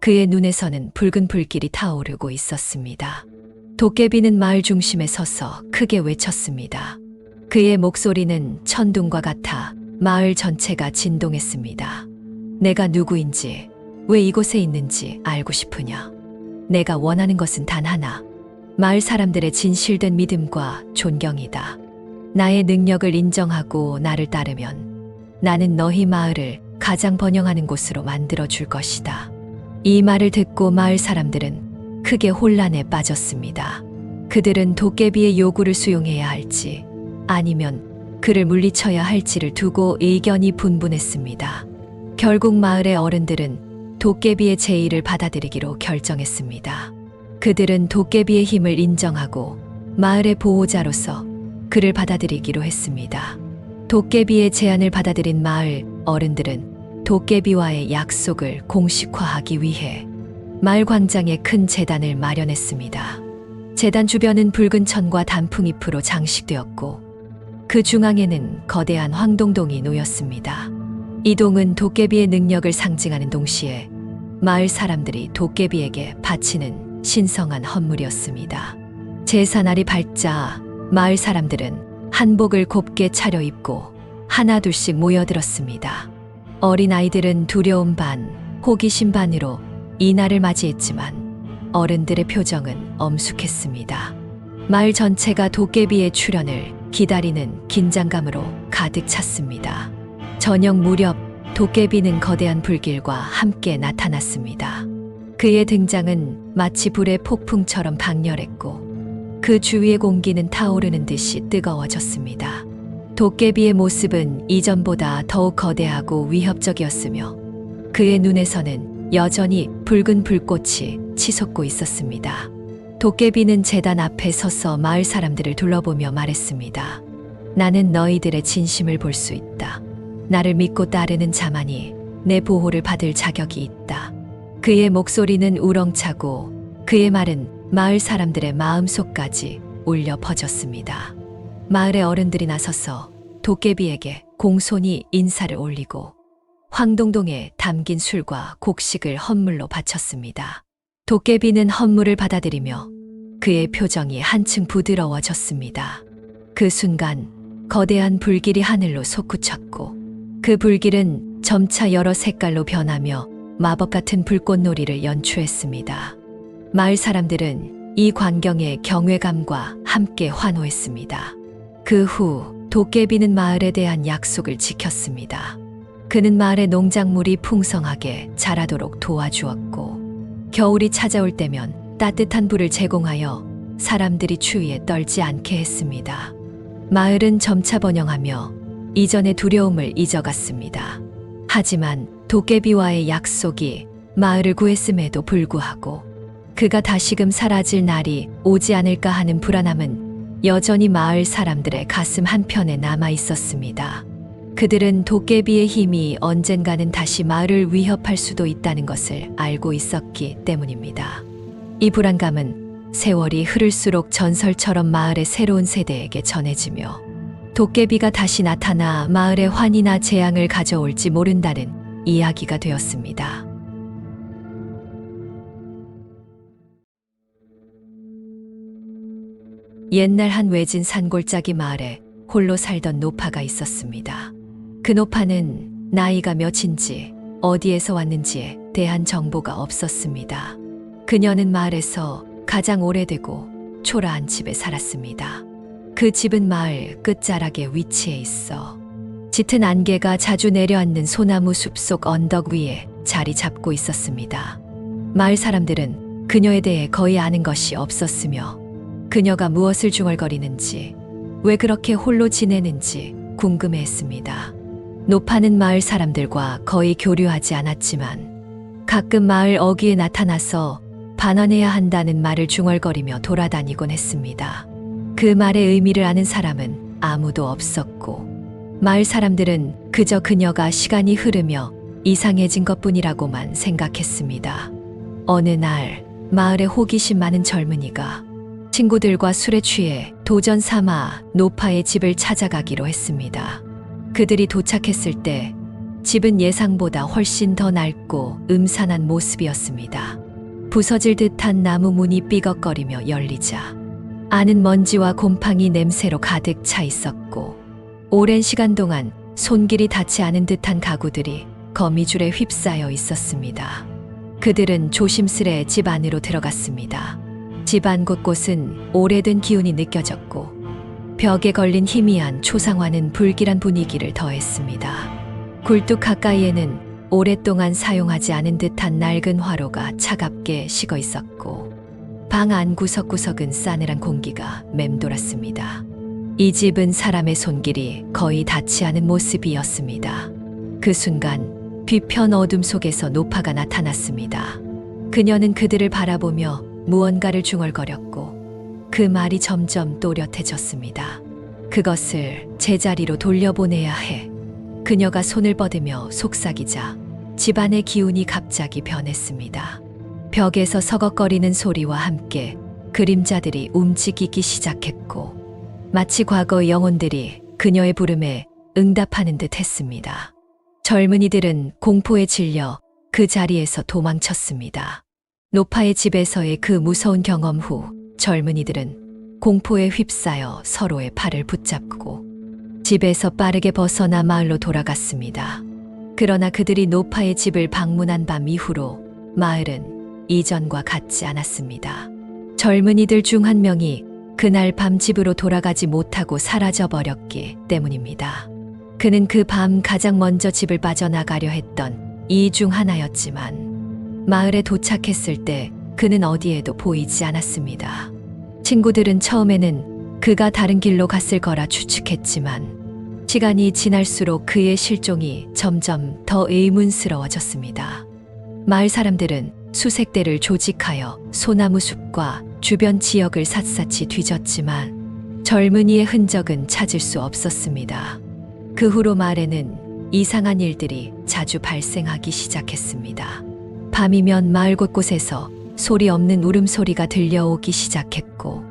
[SPEAKER 1] 그의 눈에서는 붉은 불길이 타오르고 있었습니다. 도깨비는 마을 중심에 서서 크게 외쳤습니다. 그의 목소리는 천둥과 같아 마을 전체가 진동했습니다. 내가 누구인지, 왜 이곳에 있는지 알고 싶으냐? 내가 원하는 것은 단 하나, 마을 사람들의 진실된 믿음과 존경이다. 나의 능력을 인정하고 나를 따르면 나는 너희 마을을 가장 번영하는 곳으로 만들어 줄 것이다. 이 말을 듣고 마을 사람들은 크게 혼란에 빠졌습니다. 그들은 도깨비의 요구를 수용해야 할지 아니면 그를 물리쳐야 할지를 두고 의견이 분분했습니다. 결국 마을의 어른들은 도깨비의 제의를 받아들이기로 결정했습니다. 그들은 도깨비의 힘을 인정하고 마을의 보호자로서 그를 받아들이기로 했습니다. 도깨비의 제안을 받아들인 마을 어른들은 도깨비와의 약속을 공식화하기 위해 마을 광장에 큰 제단을 마련했습니다. 제단 주변은 붉은 천과 단풍잎으로 장식되었고 그 중앙에는 거대한 황동동이 놓였습니다. 이 동은 도깨비의 능력을 상징하는 동시에 마을 사람들이 도깨비에게 바치는 신성한 헌물이었습니다. 제사날이 밝자 마을 사람들은 한복을 곱게 차려입고 하나둘씩 모여들었습니다. 어린아이들은 두려움 반, 호기심 반으로 이 날을 맞이했지만 어른들의 표정은 엄숙했습니다. 마을 전체가 도깨비의 출현을 기다리는 긴장감으로 가득 찼습니다. 저녁 무렵 도깨비는 거대한 불길과 함께 나타났습니다. 그의 등장은 마치 불의 폭풍처럼 강렬했고 그 주위의 공기는 타오르는 듯이 뜨거워졌습니다. 도깨비의 모습은 이전보다 더욱 거대하고 위협적이었으며 그의 눈에서는 여전히 붉은 불꽃이 치솟고 있었습니다. 도깨비는 제단 앞에 서서 마을 사람들을 둘러보며 말했습니다. 나는 너희들의 진심을 볼 수 있다. 나를 믿고 따르는 자만이 내 보호를 받을 자격이 있다. 그의 목소리는 우렁차고 그의 말은 마을 사람들의 마음속까지 울려 퍼졌습니다. 마을의 어른들이 나서서 도깨비에게 공손히 인사를 올리고 황동동에 담긴 술과 곡식을 헌물로 바쳤습니다. 도깨비는 헌물을 받아들이며 그의 표정이 한층 부드러워졌습니다. 그 순간 거대한 불길이 하늘로 솟구쳤고 그 불길은 점차 여러 색깔로 변하며 마법 같은 불꽃놀이를 연출했습니다. 마을 사람들은 이 광경에 경외감과 함께 환호했습니다. 그 후 도깨비는 마을에 대한 약속을 지켰습니다. 그는 마을의 농작물이 풍성하게 자라도록 도와주었고 겨울이 찾아올 때면 따뜻한 불을 제공하여 사람들이 추위에 떨지 않게 했습니다. 마을은 점차 번영하며 이전의 두려움을 잊어갔습니다. 하지만 도깨비와의 약속이 마을을 구했음에도 불구하고 그가 다시금 사라질 날이 오지 않을까 하는 불안함은 여전히 마을 사람들의 가슴 한편에 남아 있었습니다. 그들은 도깨비의 힘이 언젠가는 다시 마을을 위협할 수도 있다는 것을 알고 있었기 때문입니다. 이 불안감은 세월이 흐를수록 전설처럼 마을의 새로운 세대에게 전해지며 도깨비가 다시 나타나 마을에 환희나 재앙을 가져올지 모른다는 이야기가 되었습니다. 옛날 한 외진 산골짜기 마을에 홀로 살던 노파가 있었습니다. 그 노파는 나이가 몇인지 어디에서 왔는지에 대한 정보가 없었습니다. 그녀는 마을에서 가장 오래되고 초라한 집에 살았습니다. 그 집은 마을 끝자락에 위치해 있어 짙은 안개가 자주 내려앉는 소나무 숲속 언덕 위에 자리 잡고 있었습니다. 마을 사람들은 그녀에 대해 거의 아는 것이 없었으며 그녀가 무엇을 중얼거리는지, 왜 그렇게 홀로 지내는지 궁금해했습니다. 노파는 마을 사람들과 거의 교류하지 않았지만 가끔 마을 어귀에 나타나서 반환해야 한다는 말을 중얼거리며 돌아다니곤 했습니다. 그 말의 의미를 아는 사람은 아무도 없었고 마을 사람들은 그저 그녀가 시간이 흐르며 이상해진 것뿐이라고만 생각했습니다. 어느 날 마을에 호기심 많은 젊은이가 친구들과 술에 취해 도전 삼아 노파의 집을 찾아가기로 했습니다. 그들이 도착했을 때 집은 예상보다 훨씬 더 낡고 음산한 모습이었습니다. 부서질 듯한 나무 문이 삐걱거리며 열리자 안은 먼지와 곰팡이 냄새로 가득 차 있었고 오랜 시간 동안 손길이 닿지 않은 듯한 가구들이 거미줄에 휩싸여 있었습니다. 그들은 조심스레 집 안으로 들어갔습니다. 집 안 곳곳은 오래된 기운이 느껴졌고 벽에 걸린 희미한 초상화는 불길한 분위기를 더했습니다. 굴뚝 가까이에는 오랫동안 사용하지 않은 듯한 낡은 화로가 차갑게 식어 있었고 방 안 구석구석은 싸늘한 공기가 맴돌았습니다. 이 집은 사람의 손길이 거의 닿지 않은 모습이었습니다. 그 순간 뒤편 어둠 속에서 노파가 나타났습니다. 그녀는 그들을 바라보며 무언가를 중얼거렸고 그 말이 점점 또렷해졌습니다. 그것을 제자리로 돌려보내야 해. 그녀가 손을 뻗으며 속삭이자 집안의 기운이 갑자기 변했습니다. 벽에서 서걱거리는 소리와 함께 그림자들이 움직이기 시작했고 마치 과거의 영혼들이 그녀의 부름에 응답하는 듯 했습니다. 젊은이들은 공포에 질려 그 자리에서 도망쳤습니다. 노파의 집에서의 그 무서운 경험 후 젊은이들은 공포에 휩싸여 서로의 팔을 붙잡고 집에서 빠르게 벗어나 마을로 돌아갔습니다. 그러나 그들이 노파의 집을 방문한 밤 이후로 마을은 이전과 같지 않았습니다. 젊은이들 중 한 명이 그날 밤 집으로 돌아가지 못하고 사라져버렸기 때문입니다. 그는 그 밤 가장 먼저 집을 빠져나가려 했던 이 중 하나였지만 마을에 도착했을 때 그는 어디에도 보이지 않았습니다. 친구들은 처음에는 그가 다른 길로 갔을 거라 추측했지만 시간이 지날수록 그의 실종이 점점 더 의문스러워졌습니다. 마을 사람들은 수색대를 조직하여 소나무 숲과 주변 지역을 샅샅이 뒤졌지만 젊은이의 흔적은 찾을 수 없었습니다. 그 후로 마을에는 이상한 일들이 자주 발생하기 시작했습니다. 밤이면 마을 곳곳에서 소리 없는 울음소리가 들려오기 시작했고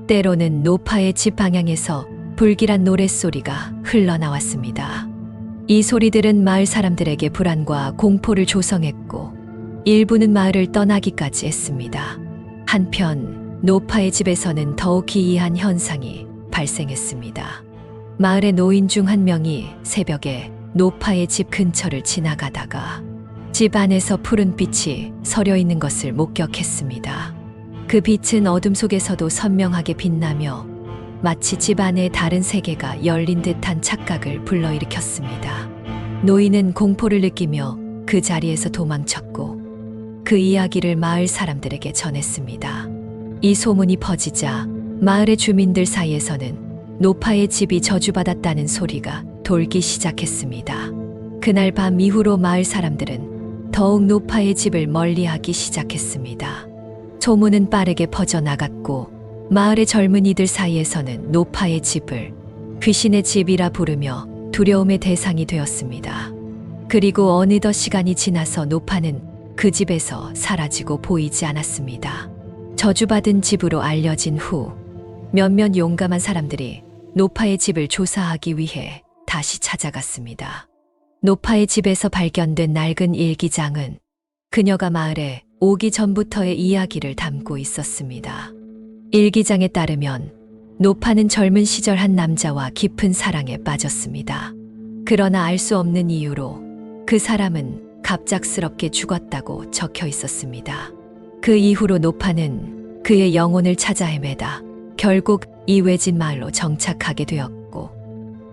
[SPEAKER 1] 때로는 노파의 집 방향에서 불길한 노랫소리가 흘러나왔습니다. 이 소리들은 마을 사람들에게 불안과 공포를 조성했고 일부는 마을을 떠나기까지 했습니다. 한편 노파의 집에서는 더욱 기이한 현상이 발생했습니다. 마을의 노인 중 한 명이 새벽에 노파의 집 근처를 지나가다가 집 안에서 푸른 빛이 서려 있는 것을 목격했습니다. 그 빛은 어둠 속에서도 선명하게 빛나며 마치 집 안에 다른 세계가 열린 듯한 착각을 불러일으켰습니다. 노인은 공포를 느끼며 그 자리에서 도망쳤고 그 이야기를 마을 사람들에게 전했습니다. 이 소문이 퍼지자 마을의 주민들 사이에서는 노파의 집이 저주받았다는 소리가 돌기 시작했습니다. 그날 밤 이후로 마을 사람들은 더욱 노파의 집을 멀리하기 시작했습니다. 소문은 빠르게 퍼져나갔고 마을의 젊은이들 사이에서는 노파의 집을 귀신의 집이라 부르며 두려움의 대상이 되었습니다. 그리고 어느덧 시간이 지나서 노파는 그 집에서 사라지고 보이지 않았습니다. 저주받은 집으로 알려진 후 몇몇 용감한 사람들이 노파의 집을 조사하기 위해 다시 찾아갔습니다. 노파의 집에서 발견된 낡은 일기장은 그녀가 마을에 오기 전부터의 이야기를 담고 있었습니다. 일기장에 따르면 노파는 젊은 시절 한 남자와 깊은 사랑에 빠졌습니다. 그러나 알 수 없는 이유로 그 사람은 갑작스럽게 죽었다고 적혀 있었습니다. 그 이후로 노파는 그의 영혼을 찾아 헤매다 결국 이외진 마을로 정착하게 되었고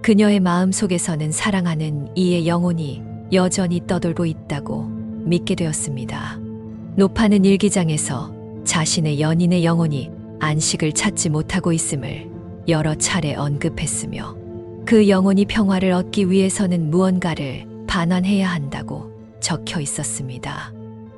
[SPEAKER 1] 그녀의 마음속에서는 사랑하는 이의 영혼이 여전히 떠돌고 있다고 믿게 되었습니다. 노파는 일기장에서 자신의 연인의 영혼이 안식을 찾지 못하고 있음을 여러 차례 언급했으며 그 영혼이 평화를 얻기 위해서는 무언가를 반환해야 한다고 적혀 있었습니다.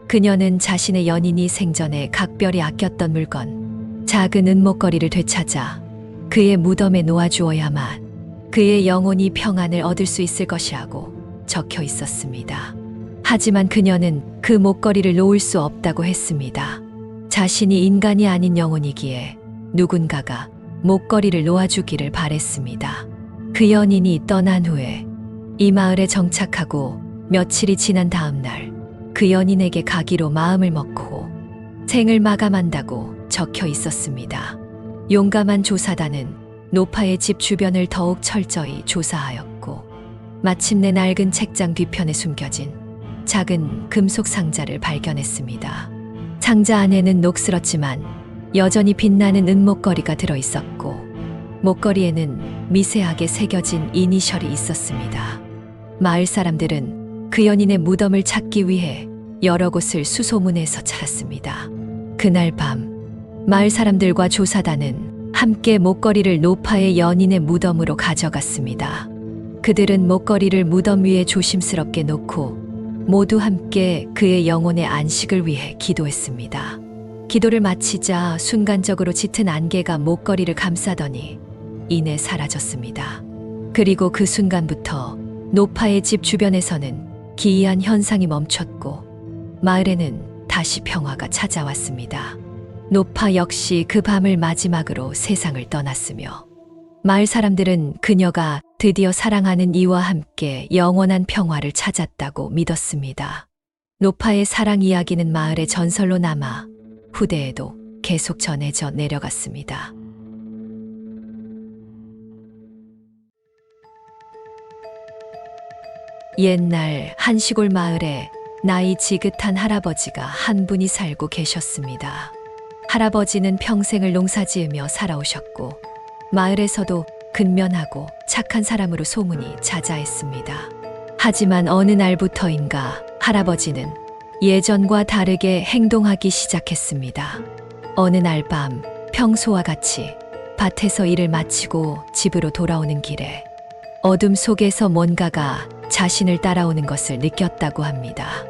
[SPEAKER 1] 그녀는 자신의 연인이 생전에 각별히 아꼈던 물건, 작은 은목걸이를 되찾아 그의 무덤에 놓아주어야만 그의 영혼이 평안을 얻을 수 있을 것이라고 적혀 있었습니다. 하지만 그녀는 그 목걸이를 놓을 수 없다고 했습니다. 자신이 인간이 아닌 영혼이기에 누군가가 목걸이를 놓아주기를 바랬습니다. 그 연인이 떠난 후에 이 마을에 정착하고 며칠이 지난 다음 날 그 연인에게 가기로 마음을 먹고 생을 마감한다고 적혀 있었습니다. 용감한 조사단은 노파의 집 주변을 더욱 철저히 조사하였고 마침내 낡은 책장 뒤편에 숨겨진 작은 금속 상자를 발견했습니다. 상자 안에는 녹슬었지만 여전히 빛나는 은목걸이가 들어있었고 목걸이에는 미세하게 새겨진 이니셜이 있었습니다. 마을 사람들은 그 연인의 무덤을 찾기 위해 여러 곳을 수소문해서 찾았습니다. 그날 밤 마을 사람들과 조사단은 함께 목걸이를 노파의 연인의 무덤으로 가져갔습니다. 그들은 목걸이를 무덤 위에 조심스럽게 놓고 모두 함께 그의 영혼의 안식을 위해 기도했습니다. 기도를 마치자 순간적으로 짙은 안개가 목걸이를 감싸더니 이내 사라졌습니다. 그리고 그 순간부터 노파의 집 주변에서는 기이한 현상이 멈췄고 마을에는 다시 평화가 찾아왔습니다. 노파 역시 그 밤을 마지막으로 세상을 떠났으며 마을 사람들은 그녀가 드디어 사랑하는 이와 함께 영원한 평화를 찾았다고 믿었습니다. 노파의 사랑 이야기는 마을의 전설로 남아 후대에도 계속 전해져 내려갔습니다. 옛날 한 시골 마을에 나이 지긋한 할아버지가 한 분이 살고 계셨습니다. 할아버지는 평생을 농사지으며 살아오셨고 마을에서도 근면하고 착한 사람으로 소문이 자자했습니다. 하지만 어느 날부터인가 할아버지는 예전과 다르게 행동하기 시작했습니다. 어느 날 밤 평소와 같이 밭에서 일을 마치고 집으로 돌아오는 길에 어둠 속에서 뭔가가 자신을 따라오는 것을 느꼈다고 합니다.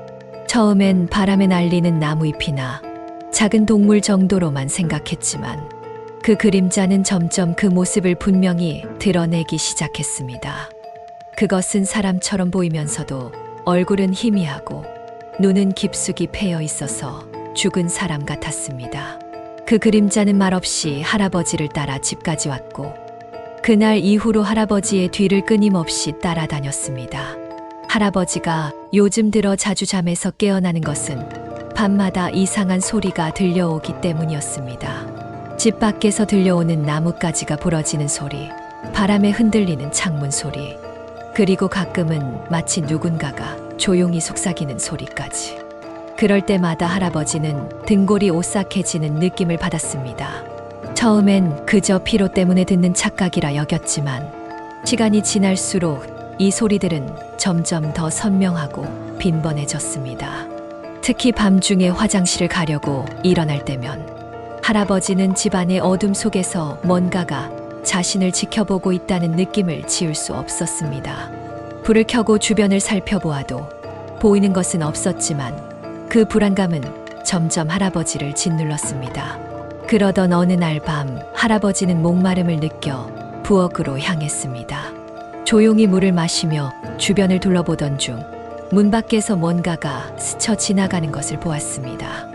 [SPEAKER 1] 처음엔 바람에 날리는 나무잎이나 작은 동물 정도로만 생각했지만 그 그림자는 점점 그 모습을 분명히 드러내기 시작했습니다. 그것은 사람처럼 보이면서도 얼굴은 희미하고 눈은 깊숙이 패여 있어서 죽은 사람 같았습니다. 그 그림자는 말없이 할아버지를 따라 집까지 왔고 그날 이후로 할아버지의 뒤를 끊임없이 따라다녔습니다. 할아버지가 요즘 들어 자주 잠에서 깨어나는 것은 밤마다 이상한 소리가 들려오기 때문이었습니다. 집 밖에서 들려오는 나뭇가지가 부러지는 소리, 바람에 흔들리는 창문 소리, 그리고 가끔은 마치 누군가가 조용히 속삭이는 소리까지. 그럴 때마다 할아버지는 등골이 오싹해지는 느낌을 받았습니다. 처음엔 그저 피로 때문에 듣는 착각이라 여겼지만 시간이 지날수록 이 소리들은 점점 더 선명하고 빈번해졌습니다. 특히 밤중에 화장실을 가려고 일어날 때면 할아버지는 집안의 어둠 속에서 뭔가가 자신을 지켜보고 있다는 느낌을 지울 수 없었습니다. 불을 켜고 주변을 살펴보아도 보이는 것은 없었지만 그 불안감은 점점 할아버지를 짓눌렀습니다. 그러던 어느 날 밤 할아버지는 목마름을 느껴 부엌으로 향했습니다. 조용히 물을 마시며 주변을 둘러보던 중 문 밖에서 뭔가가 스쳐 지나가는 것을 보았습니다.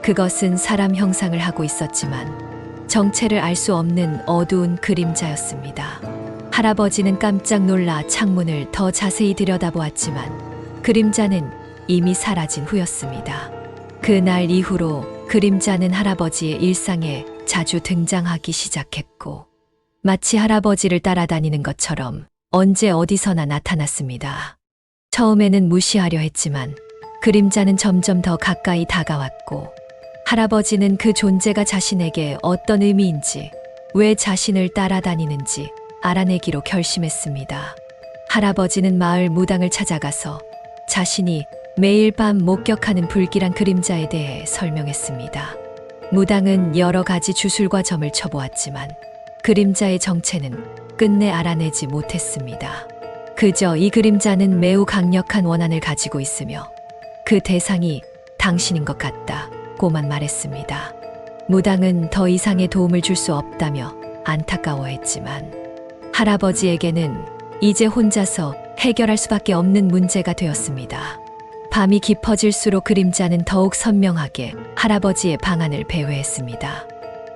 [SPEAKER 1] 그것은 사람 형상을 하고 있었지만 정체를 알 수 없는 어두운 그림자였습니다. 할아버지는 깜짝 놀라 창문을 더 자세히 들여다보았지만 그림자는 이미 사라진 후였습니다. 그날 이후로 그림자는 할아버지의 일상에 자주 등장하기 시작했고 마치 할아버지를 따라다니는 것처럼 언제 어디서나 나타났습니다. 처음에는 무시하려 했지만 그림자는 점점 더 가까이 다가왔고 할아버지는 그 존재가 자신에게 어떤 의미인지, 왜 자신을 따라다니는지 알아내기로 결심했습니다. 할아버지는 마을 무당을 찾아가서 자신이 매일 밤 목격하는 불길한 그림자에 대해 설명했습니다. 무당은 여러 가지 주술과 점을 쳐보았지만 그림자의 정체는 끝내 알아내지 못했습니다. 그저 이 그림자는 매우 강력한 원한을 가지고 있으며 그 대상이 당신인 것 같다고만 말했습니다. 무당은 더 이상의 도움을 줄 수 없다며 안타까워했지만 할아버지에게는 이제 혼자서 해결할 수밖에 없는 문제가 되었습니다. 밤이 깊어질수록 그림자는 더욱 선명하게 할아버지의 방안을 배회했습니다.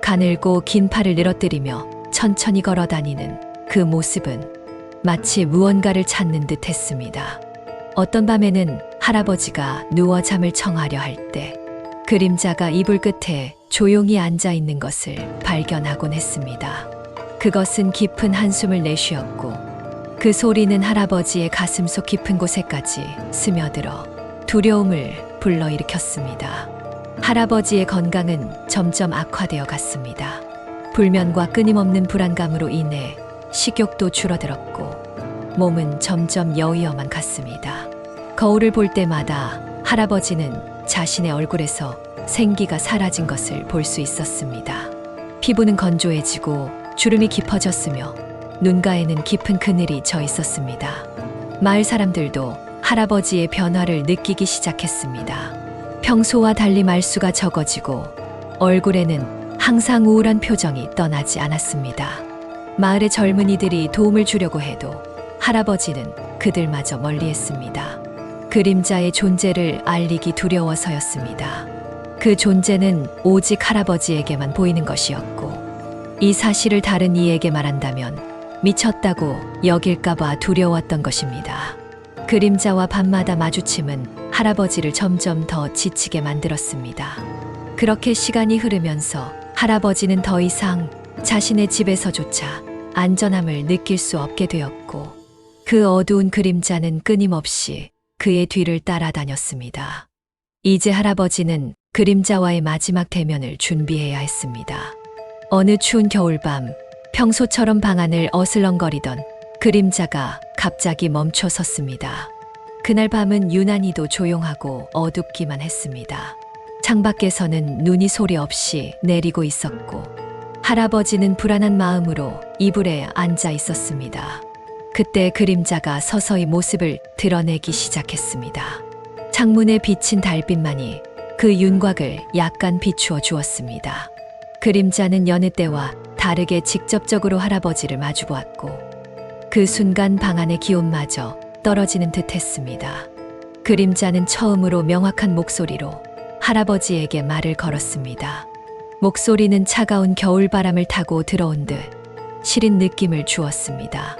[SPEAKER 1] 가늘고 긴 팔을 늘어뜨리며 천천히 걸어다니는 그 모습은 마치 무언가를 찾는 듯 했습니다. 어떤 밤에는 할아버지가 누워 잠을 청하려 할 때 그림자가 이불 끝에 조용히 앉아 있는 것을 발견하곤 했습니다. 그것은 깊은 한숨을 내쉬었고 그 소리는 할아버지의 가슴속 깊은 곳에까지 스며들어 두려움을 불러일으켰습니다. 할아버지의 건강은 점점 악화되어 갔습니다. 불면과 끊임없는 불안감으로 인해 식욕도 줄어들었고 몸은 점점 여위어만 갔습니다. 거울을 볼 때마다 할아버지는 자신의 얼굴에서 생기가 사라진 것을 볼 수 있었습니다. 피부는 건조해지고 주름이 깊어졌으며 눈가에는 깊은 그늘이 져 있었습니다. 마을 사람들도 할아버지의 변화를 느끼기 시작했습니다. 평소와 달리 말수가 적어지고 얼굴에는 항상 우울한 표정이 떠나지 않았습니다. 마을의 젊은이들이 도움을 주려고 해도 할아버지는 그들마저 멀리했습니다. 그림자의 존재를 알리기 두려워서였습니다. 그 존재는 오직 할아버지에게만 보이는 것이었고 이 사실을 다른 이에게 말한다면 미쳤다고 여길까봐 두려웠던 것입니다. 그림자와 밤마다 마주침은 할아버지를 점점 더 지치게 만들었습니다. 그렇게 시간이 흐르면서 할아버지는 더 이상 자신의 집에서조차 안전함을 느낄 수 없게 되었고 그 어두운 그림자는 끊임없이 그의 뒤를 따라다녔습니다. 이제 할아버지는 그림자와의 마지막 대면을 준비해야 했습니다. 어느 추운 겨울밤 평소처럼 방 안을 어슬렁거리던 그림자가 갑자기 멈춰 섰습니다. 그날 밤은 유난히도 조용하고 어둡기만 했습니다. 창밖에서는 눈이 소리 없이 내리고 있었고 할아버지는 불안한 마음으로 이불에 앉아 있었습니다. 그때 그림자가 서서히 모습을 드러내기 시작했습니다. 창문에 비친 달빛만이 그 윤곽을 약간 비추어 주었습니다. 그림자는 여느 때와 다르게 직접적으로 할아버지를 마주보았고 그 순간 방 안의 기온마저 떨어지는 듯 했습니다. 그림자는 처음으로 명확한 목소리로 할아버지에게 말을 걸었습니다. 목소리는 차가운 겨울바람을 타고 들어온 듯 시린 느낌을 주었습니다.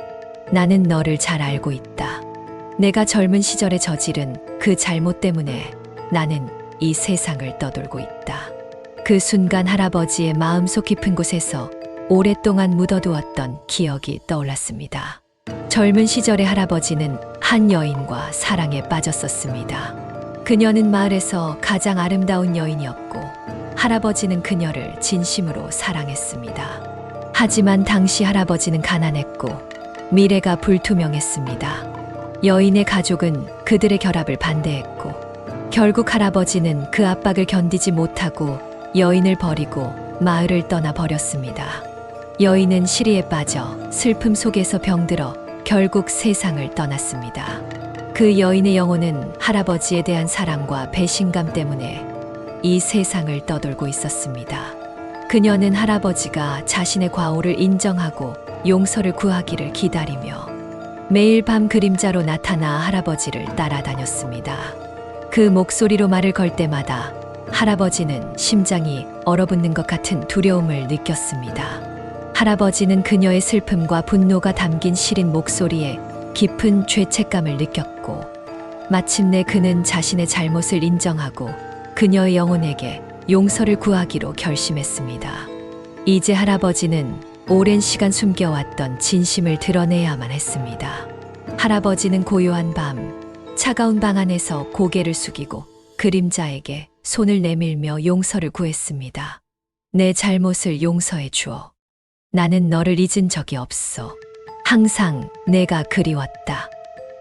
[SPEAKER 1] 나는 너를 잘 알고 있다. 내가 젊은 시절에 저지른 그 잘못 때문에 나는 이 세상을 떠돌고 있다. 그 순간 할아버지의 마음속 깊은 곳에서 오랫동안 묻어두었던 기억이 떠올랐습니다. 젊은 시절의 할아버지는 한 여인과 사랑에 빠졌었습니다. 그녀는 마을에서 가장 아름다운 여인이었고 할아버지는 그녀를 진심으로 사랑했습니다. 하지만 당시 할아버지는 가난했고 미래가 불투명했습니다. 여인의 가족은 그들의 결합을 반대했고 결국 할아버지는 그 압박을 견디지 못하고 여인을 버리고 마을을 떠나 버렸습니다. 여인은 시리에 빠져 슬픔 속에서 병들어 결국 세상을 떠났습니다. 그 여인의 영혼은 할아버지에 대한 사랑과 배신감 때문에 이 세상을 떠돌고 있었습니다. 그녀는 할아버지가 자신의 과오를 인정하고 용서를 구하기를 기다리며 매일 밤 그림자로 나타나 할아버지를 따라다녔습니다. 그 목소리로 말을 걸 때마다 할아버지는 심장이 얼어붙는 것 같은 두려움을 느꼈습니다. 할아버지는 그녀의 슬픔과 분노가 담긴 시린 목소리에 깊은 죄책감을 느꼈고 마침내 그는 자신의 잘못을 인정하고 그녀의 영혼에게 용서를 구하기로 결심했습니다. 이제 할아버지는 오랜 시간 숨겨왔던 진심을 드러내야만 했습니다. 할아버지는 고요한 밤, 차가운 방 안에서 고개를 숙이고 그림자에게 손을 내밀며 용서를 구했습니다. 내 잘못을 용서해 주어. 나는 너를 잊은 적이 없어. 항상 내가 그리웠다.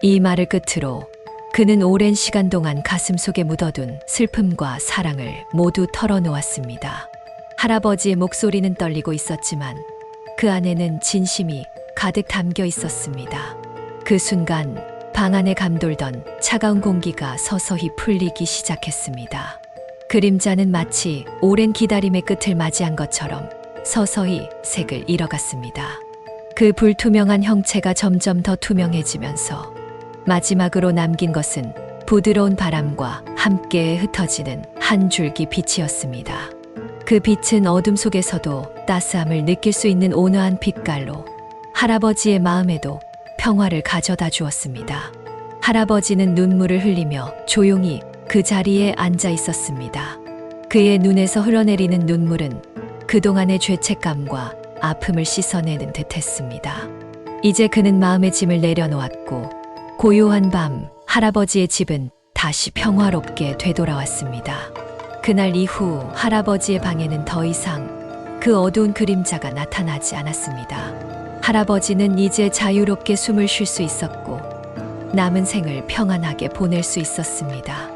[SPEAKER 1] 이 말을 끝으로 그는 오랜 시간 동안 가슴속에 묻어둔 슬픔과 사랑을 모두 털어놓았습니다. 할아버지의 목소리는 떨리고 있었지만 그 안에는 진심이 가득 담겨 있었습니다. 그 순간 방 안에 감돌던 차가운 공기가 서서히 풀리기 시작했습니다. 그림자는 마치 오랜 기다림의 끝을 맞이한 것처럼 서서히 색을 잃어갔습니다. 그 불투명한 형체가 점점 더 투명해지면서 마지막으로 남긴 것은 부드러운 바람과 함께 흩어지는 한 줄기 빛이었습니다. 그 빛은 어둠 속에서도 따스함을 느낄 수 있는 온화한 빛깔로 할아버지의 마음에도 평화를 가져다 주었습니다. 할아버지는 눈물을 흘리며 조용히 그 자리에 앉아 있었습니다. 그의 눈에서 흘러내리는 눈물은 그동안의 죄책감과 아픔을 씻어내는 듯했습니다. 이제 그는 마음의 짐을 내려놓았고 고요한 밤 할아버지의 집은 다시 평화롭게 되돌아왔습니다. 그날 이후 할아버지의 방에는 더 이상 그 어두운 그림자가 나타나지 않았습니다. 할아버지는 이제 자유롭게 숨을 쉴 수 있었고 남은 생을 평안하게 보낼 수 있었습니다.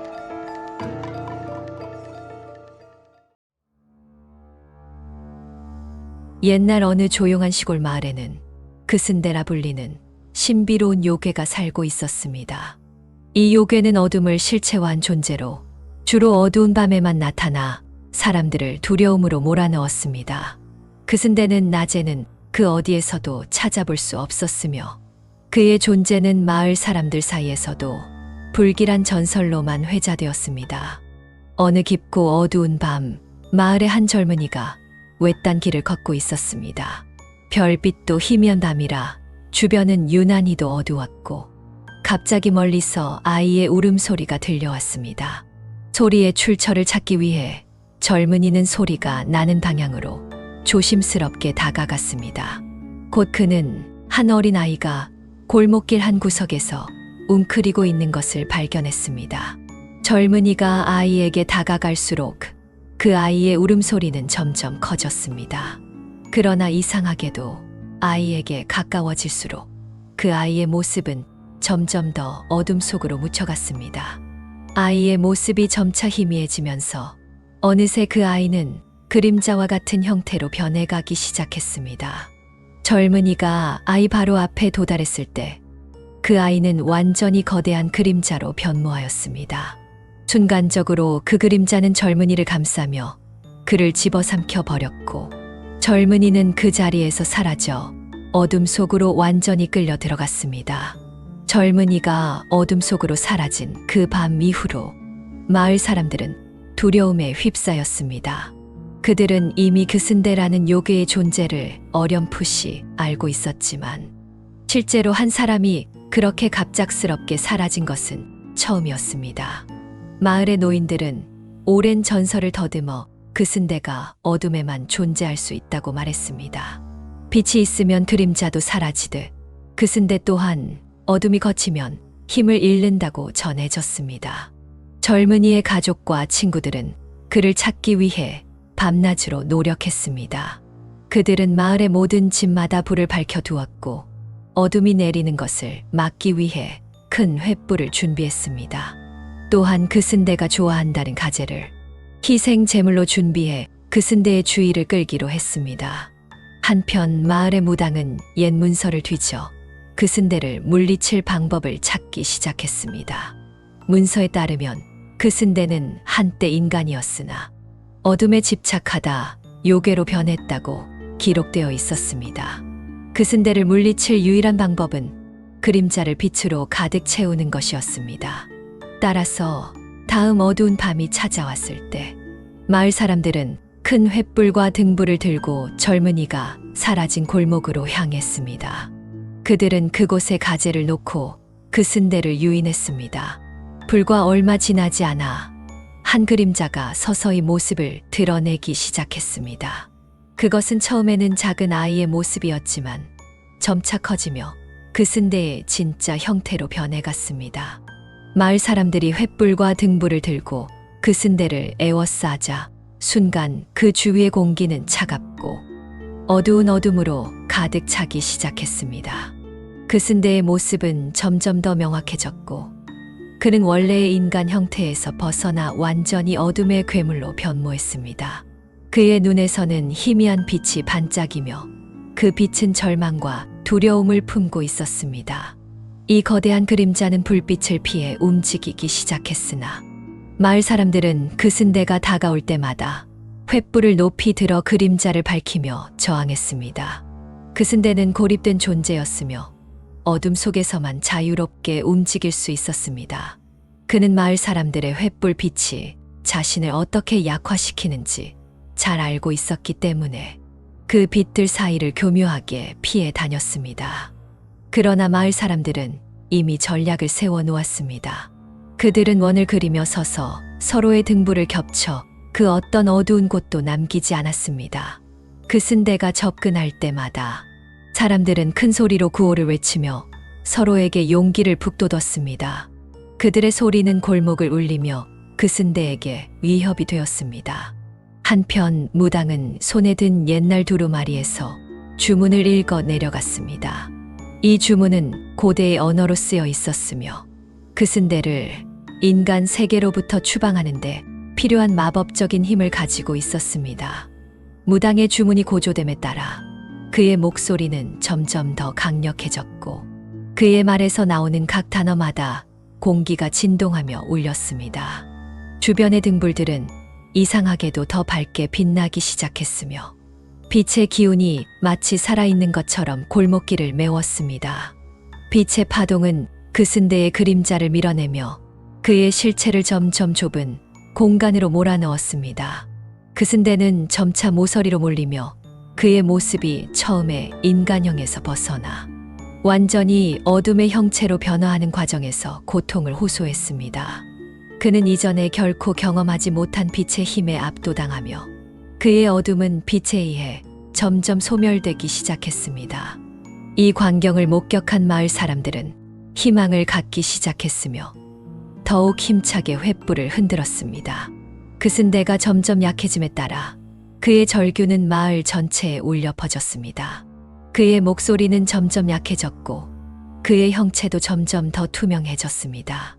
[SPEAKER 1] 옛날 어느 조용한 시골 마을에는 그슨대라 불리는 신비로운 요괴가 살고 있었습니다. 이 요괴는 어둠을 실체화한 존재로 주로 어두운 밤에만 나타나 사람들을 두려움으로 몰아넣었습니다. 그슨대는 낮에는 그 어디에서도 찾아볼 수 없었으며 그의 존재는 마을 사람들 사이에서도 불길한 전설로만 회자되었습니다. 어느 깊고 어두운 밤 마을의 한 젊은이가 외딴 길을 걷고 있었습니다. 별빛도 희미한 밤이라 주변은 유난히도 어두웠고 갑자기 멀리서 아이의 울음소리가 들려왔습니다. 소리의 출처를 찾기 위해 젊은이는 소리가 나는 방향으로 조심스럽게 다가갔습니다. 곧 그는 한 어린아이가 골목길 한 구석에서 웅크리고 있는 것을 발견했습니다. 젊은이가 아이에게 다가갈수록 그 아이의 울음소리는 점점 커졌습니다. 그러나 이상하게도 아이에게 가까워질수록 그 아이의 모습은 점점 더 어둠 속으로 묻혀갔습니다. 아이의 모습이 점차 희미해지면서 어느새 그 아이는 그림자와 같은 형태로 변해가기 시작했습니다. 젊은이가 아이 바로 앞에 도달했을 때 그 아이는 완전히 거대한 그림자로 변모하였습니다. 순간적으로 그 그림자는 젊은이를 감싸며 그를 집어삼켜 버렸고 젊은이는 그 자리에서 사라져 어둠 속으로 완전히 끌려 들어갔습니다. 젊은이가 어둠 속으로 사라진 그 밤 이후로 마을 사람들은 두려움에 휩싸였습니다. 그들은 이미 그슨대라는 요괴의 존재를 어렴풋이 알고 있었지만 실제로 한 사람이 그렇게 갑작스럽게 사라진 것은 처음이었습니다. 마을의 노인들은 오랜 전설을 더듬어 그슨대가 어둠에만 존재할 수 있다고 말했습니다. 빛이 있으면 그림자도 사라지듯 그슨대 또한 어둠이 걷히면 힘을 잃는다고 전해졌습니다. 젊은이의 가족과 친구들은 그를 찾기 위해 밤낮으로 노력했습니다. 그들은 마을의 모든 집마다 불을 밝혀두었고 어둠이 내리는 것을 막기 위해 큰 횃불을 준비했습니다. 또한 그슨대가 좋아한다는 가재를 희생 제물로 준비해 그슨대의 주의를 끌기로 했습니다. 한편 마을의 무당은 옛 문서를 뒤져 그 쓴대를 물리칠 방법을 찾기 시작했습니다. 문서에 따르면 그 쓴대는 한때 인간이었으나 어둠에 집착하다 요괴로 변했다고 기록되어 있었습니다. 그 쓴대를 물리칠 유일한 방법은 그림자를 빛으로 가득 채우는 것이었습니다. 따라서 다음 어두운 밤이 찾아왔을 때 마을 사람들은 큰 횃불과 등불을 들고 젊은이가 사라진 골목으로 향했습니다. 그들은 그곳에 가재를 놓고 그 쓴대를 유인했습니다. 불과 얼마 지나지 않아 한 그림자가 서서히 모습을 드러내기 시작했습니다. 그것은 처음에는 작은 아이의 모습이었지만 점차 커지며 그 쓴대의 진짜 형태로 변해갔습니다. 마을 사람들이 횃불과 등불을 들고 그 쓴대를 에워싸자 순간 그 주위의 공기는 차갑고 어두운 어둠으로 가득 차기 시작했습니다. 그 쓴대의 모습은 점점 더 명확해졌고 그는 원래의 인간 형태에서 벗어나 완전히 어둠의 괴물로 변모했습니다. 그의 눈에서는 희미한 빛이 반짝이며 그 빛은 절망과 두려움을 품고 있었습니다. 이 거대한 그림자는 불빛을 피해 움직이기 시작했으나 마을 사람들은 그 쓴대가 다가올 때마다 횃불을 높이 들어 그림자를 밝히며 저항했습니다. 그 쓴대는 고립된 존재였으며 어둠 속에서만 자유롭게 움직일 수 있었습니다. 그는 마을 사람들의 횃불 빛이 자신을 어떻게 약화시키는지 잘 알고 있었기 때문에 그 빛들 사이를 교묘하게 피해 다녔습니다. 그러나 마을 사람들은 이미 전략을 세워 놓았습니다. 그들은 원을 그리며 서서 서로의 등불을 겹쳐 그 어떤 어두운 곳도 남기지 않았습니다. 그 쓴대가 접근할 때마다 사람들은 큰 소리로 구호를 외치며 서로에게 용기를 북돋웠습니다. 그들의 소리는 골목을 울리며 그 쓴대에게 위협이 되었습니다. 한편 무당은 손에 든 옛날 두루마리에서 주문을 읽어 내려갔습니다. 이 주문은 고대의 언어로 쓰여 있었으며 그 쓴대를 인간 세계로부터 추방하는데 필요한 마법적인 힘을 가지고 있었습니다. 무당의 주문이 고조됨에 따라 그의 목소리는 점점 더 강력해졌고 그의 말에서 나오는 각 단어마다 공기가 진동하며 울렸습니다. 주변의 등불들은 이상하게도 더 밝게 빛나기 시작했으며 빛의 기운이 마치 살아있는 것처럼 골목길을 메웠습니다. 빛의 파동은 그 쓴대의 그림자를 밀어내며 그의 실체를 점점 좁은 공간으로 몰아넣었습니다. 그 쓴대는 점차 모서리로 몰리며 그의 모습이 처음에 인간형에서 벗어나 완전히 어둠의 형체로 변화하는 과정에서 고통을 호소했습니다. 그는 이전에 결코 경험하지 못한 빛의 힘에 압도당하며 그의 어둠은 빛에 의해 점점 소멸되기 시작했습니다. 이 광경을 목격한 마을 사람들은 희망을 갖기 시작했으며 더욱 힘차게 횃불을 흔들었습니다. 그 쓴대가 점점 약해짐에 따라 그의 절규는 마을 전체에 울려 퍼졌습니다. 그의 목소리는 점점 약해졌고 그의 형체도 점점 더 투명해졌습니다.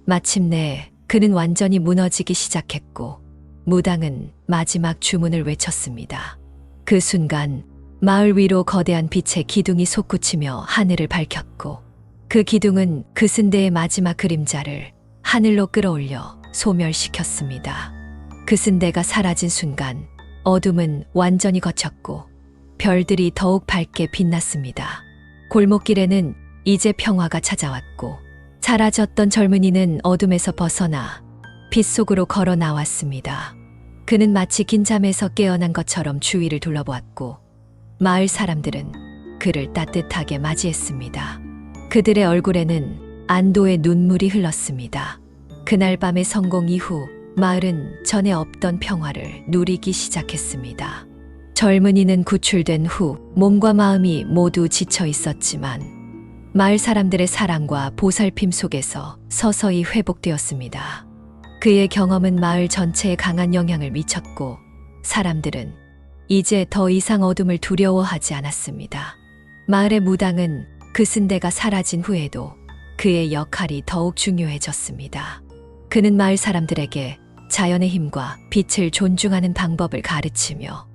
[SPEAKER 1] 마침내 그는 완전히 무너지기 시작했고 무당은 마지막 주문을 외쳤습니다. 그 순간 마을 위로 거대한 빛의 기둥이 솟구치며 하늘을 밝혔고 그 기둥은 그 쓴대의 마지막 그림자를 하늘로 끌어올려 소멸시켰습니다. 그 쓴대가 사라진 순간 어둠은 완전히 걷혔고 별들이 더욱 밝게 빛났습니다. 골목길에는 이제 평화가 찾아왔고 사라졌던 젊은이는 어둠에서 벗어나 빛 속으로 걸어 나왔습니다. 그는 마치 긴 잠에서 깨어난 것처럼 주위를 둘러보았고 마을 사람들은 그를 따뜻하게 맞이했습니다. 그들의 얼굴에는 안도의 눈물이 흘렀습니다. 그날 밤의 성공 이후 마을은 전에 없던 평화를 누리기 시작했습니다. 젊은이는 구출된 후 몸과 마음이 모두 지쳐 있었지만 마을 사람들의 사랑과 보살핌 속에서 서서히 회복되었습니다. 그의 경험은 마을 전체에 강한 영향을 미쳤고 사람들은 이제 더 이상 어둠을 두려워하지 않았습니다. 마을의 무당은 그 쓴대가 사라진 후에도 그의 역할이 더욱 중요해졌습니다. 그는 마을 사람들에게 자연의 힘과 빛을 존중하는 방법을 가르치며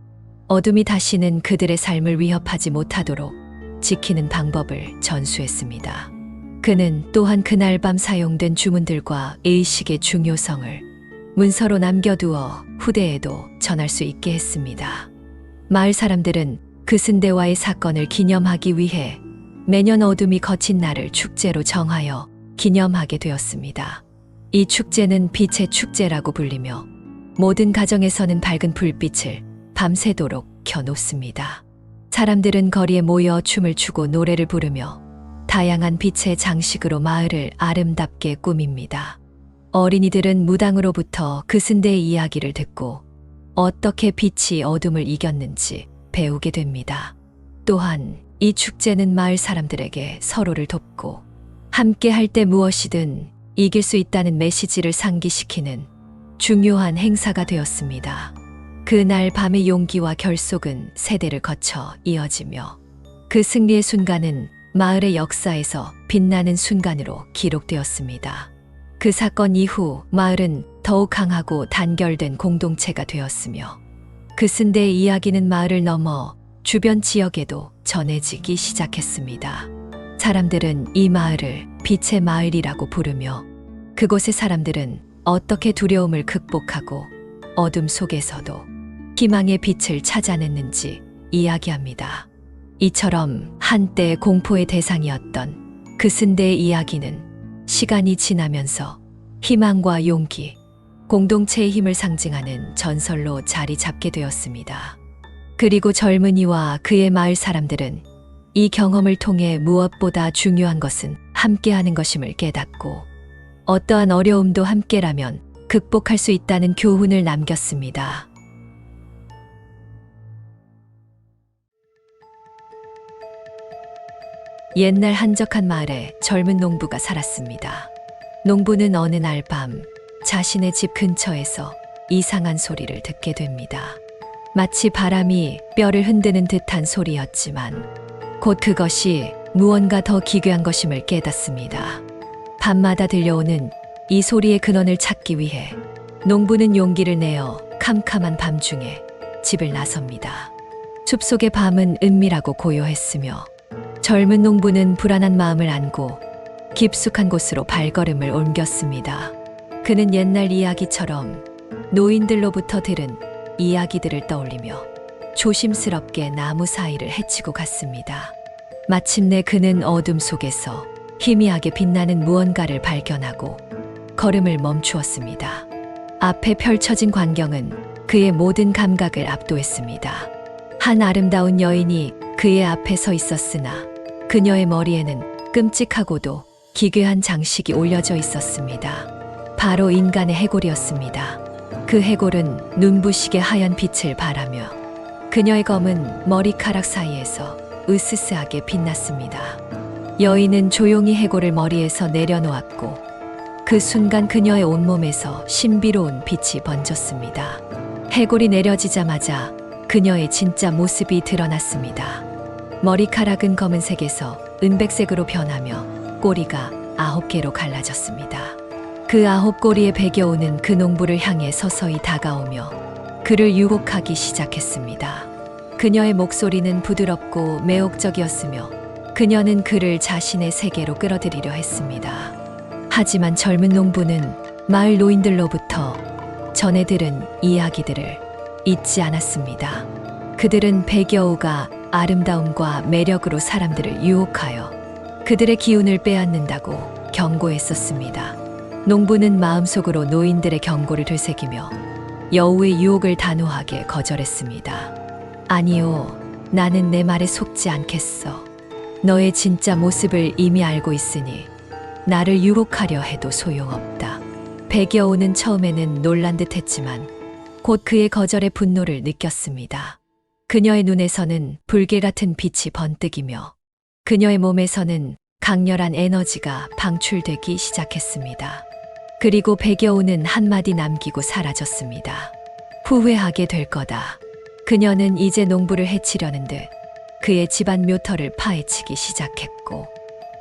[SPEAKER 1] 어둠이 다시는 그들의 삶을 위협하지 못하도록 지키는 방법을 전수했습니다. 그는 또한 그날 밤 사용된 주문들과 의식의 중요성을 문서로 남겨두어 후대에도 전할 수 있게 했습니다. 마을 사람들은 그슨대와의 사건을 기념하기 위해 매년 어둠이 거친 날을 축제로 정하여 기념하게 되었습니다. 이 축제는 빛의 축제라고 불리며 모든 가정에서는 밝은 불빛을 밤새도록 켜놓습니다. 사람들은 거리에 모여 춤을 추고 노래를 부르며 다양한 빛의 장식으로 마을을 아름답게 꾸밉니다. 어린이들은 무당으로부터 그슨대의 이야기를 듣고 어떻게 빛이 어둠을 이겼는지 배우게 됩니다. 또한 이 축제는 마을 사람들에게 서로를 돕고 함께 할 때 무엇이든 이길 수 있다는 메시지를 상기시키는 중요한 행사가 되었습니다. 그날 밤의 용기와 결속은 세대를 거쳐 이어지며 그 승리의 순간은 마을의 역사에서 빛나는 순간으로 기록되었습니다. 그 사건 이후 마을은 더욱 강하고 단결된 공동체가 되었으며 그슨대의 이야기는 마을을 넘어 주변 지역에도 전해지기 시작했습니다. 사람들은 이 마을을 빛의 마을이라고 부르며 그곳의 사람들은 어떻게 두려움을 극복하고 어둠 속에서도 희망의 빛을 찾아냈는지 이야기합니다. 이처럼 한때 공포의 대상이었던 그슨대의 이야기는 시간이 지나면서 희망과 용기, 공동체의 힘을 상징하는 전설로 자리 잡게 되었습니다. 그리고 젊은이와 그의 마을 사람들은 이 경험을 통해 무엇보다 중요한 것은 함께하는 것임을 깨닫고 어떠한 어려움도 함께라면 극복할 수 있다는 교훈을 남겼습니다. 옛날 한적한 마을에 젊은 농부가 살았습니다. 농부는 어느 날 밤 자신의 집 근처에서 이상한 소리를 듣게 됩니다. 마치 바람이 뼈를 흔드는 듯한 소리였지만 곧 그것이 무언가 더 기괴한 것임을 깨닫습니다. 밤마다 들려오는 이 소리의 근원을 찾기 위해 농부는 용기를 내어 캄캄한 밤중에 집을 나섭니다. 숲속의 밤은 은밀하고 고요했으며 젊은 농부는 불안한 마음을 안고 깊숙한 곳으로 발걸음을 옮겼습니다. 그는 옛날 이야기처럼 노인들로부터 들은 이야기들을 떠올리며 조심스럽게 나무 사이를 헤치고 갔습니다. 마침내 그는 어둠 속에서 희미하게 빛나는 무언가를 발견하고 걸음을 멈추었습니다. 앞에 펼쳐진 광경은 그의 모든 감각을 압도했습니다. 한 아름다운 여인이 그의 앞에 서 있었으나 그녀의 머리에는 끔찍하고도 기괴한 장식이 올려져 있었습니다. 바로 인간의 해골이었습니다. 그 해골은 눈부시게 하얀 빛을 발하며 그녀의 검은 머리카락 사이에서 으스스하게 빛났습니다. 여인은 조용히 해골을 머리에서 내려놓았고 그 순간 그녀의 온몸에서 신비로운 빛이 번졌습니다. 해골이 내려지자마자 그녀의 진짜 모습이 드러났습니다. 머리카락은 검은색에서 은백색으로 변하며 꼬리가 9개로 갈라졌습니다. 그 9꼬리의 배겨오는 그 농부를 향해 서서히 다가오며 그를 유혹하기 시작했습니다. 그녀의 목소리는 부드럽고 매혹적이었으며 그녀는 그를 자신의 세계로 끌어들이려 했습니다. 하지만 젊은 농부는 마을 노인들로부터 전해 들은 이야기들을 잊지 않았습니다. 그들은 배겨우가 아름다움과 매력으로 사람들을 유혹하여 그들의 기운을 빼앗는다고 경고했었습니다. 농부는 마음속으로 노인들의 경고를 되새기며 여우의 유혹을 단호하게 거절했습니다. 아니요, 나는 내 말에 속지 않겠어. 너의 진짜 모습을 이미 알고 있으니 나를 유혹하려 해도 소용없다. 배겨우는 처음에는 놀란 듯 했지만 곧 그의 거절에 분노를 느꼈습니다. 그녀의 눈에서는 불길 같은 빛이 번뜩이며 그녀의 몸에서는 강렬한 에너지가 방출되기 시작했습니다. 그리고 배겨우는 한마디 남기고 사라졌습니다. 후회하게 될 거다. 그녀는 이제 농부를 해치려는 듯 그의 집안 묘터를 파헤치기 시작했고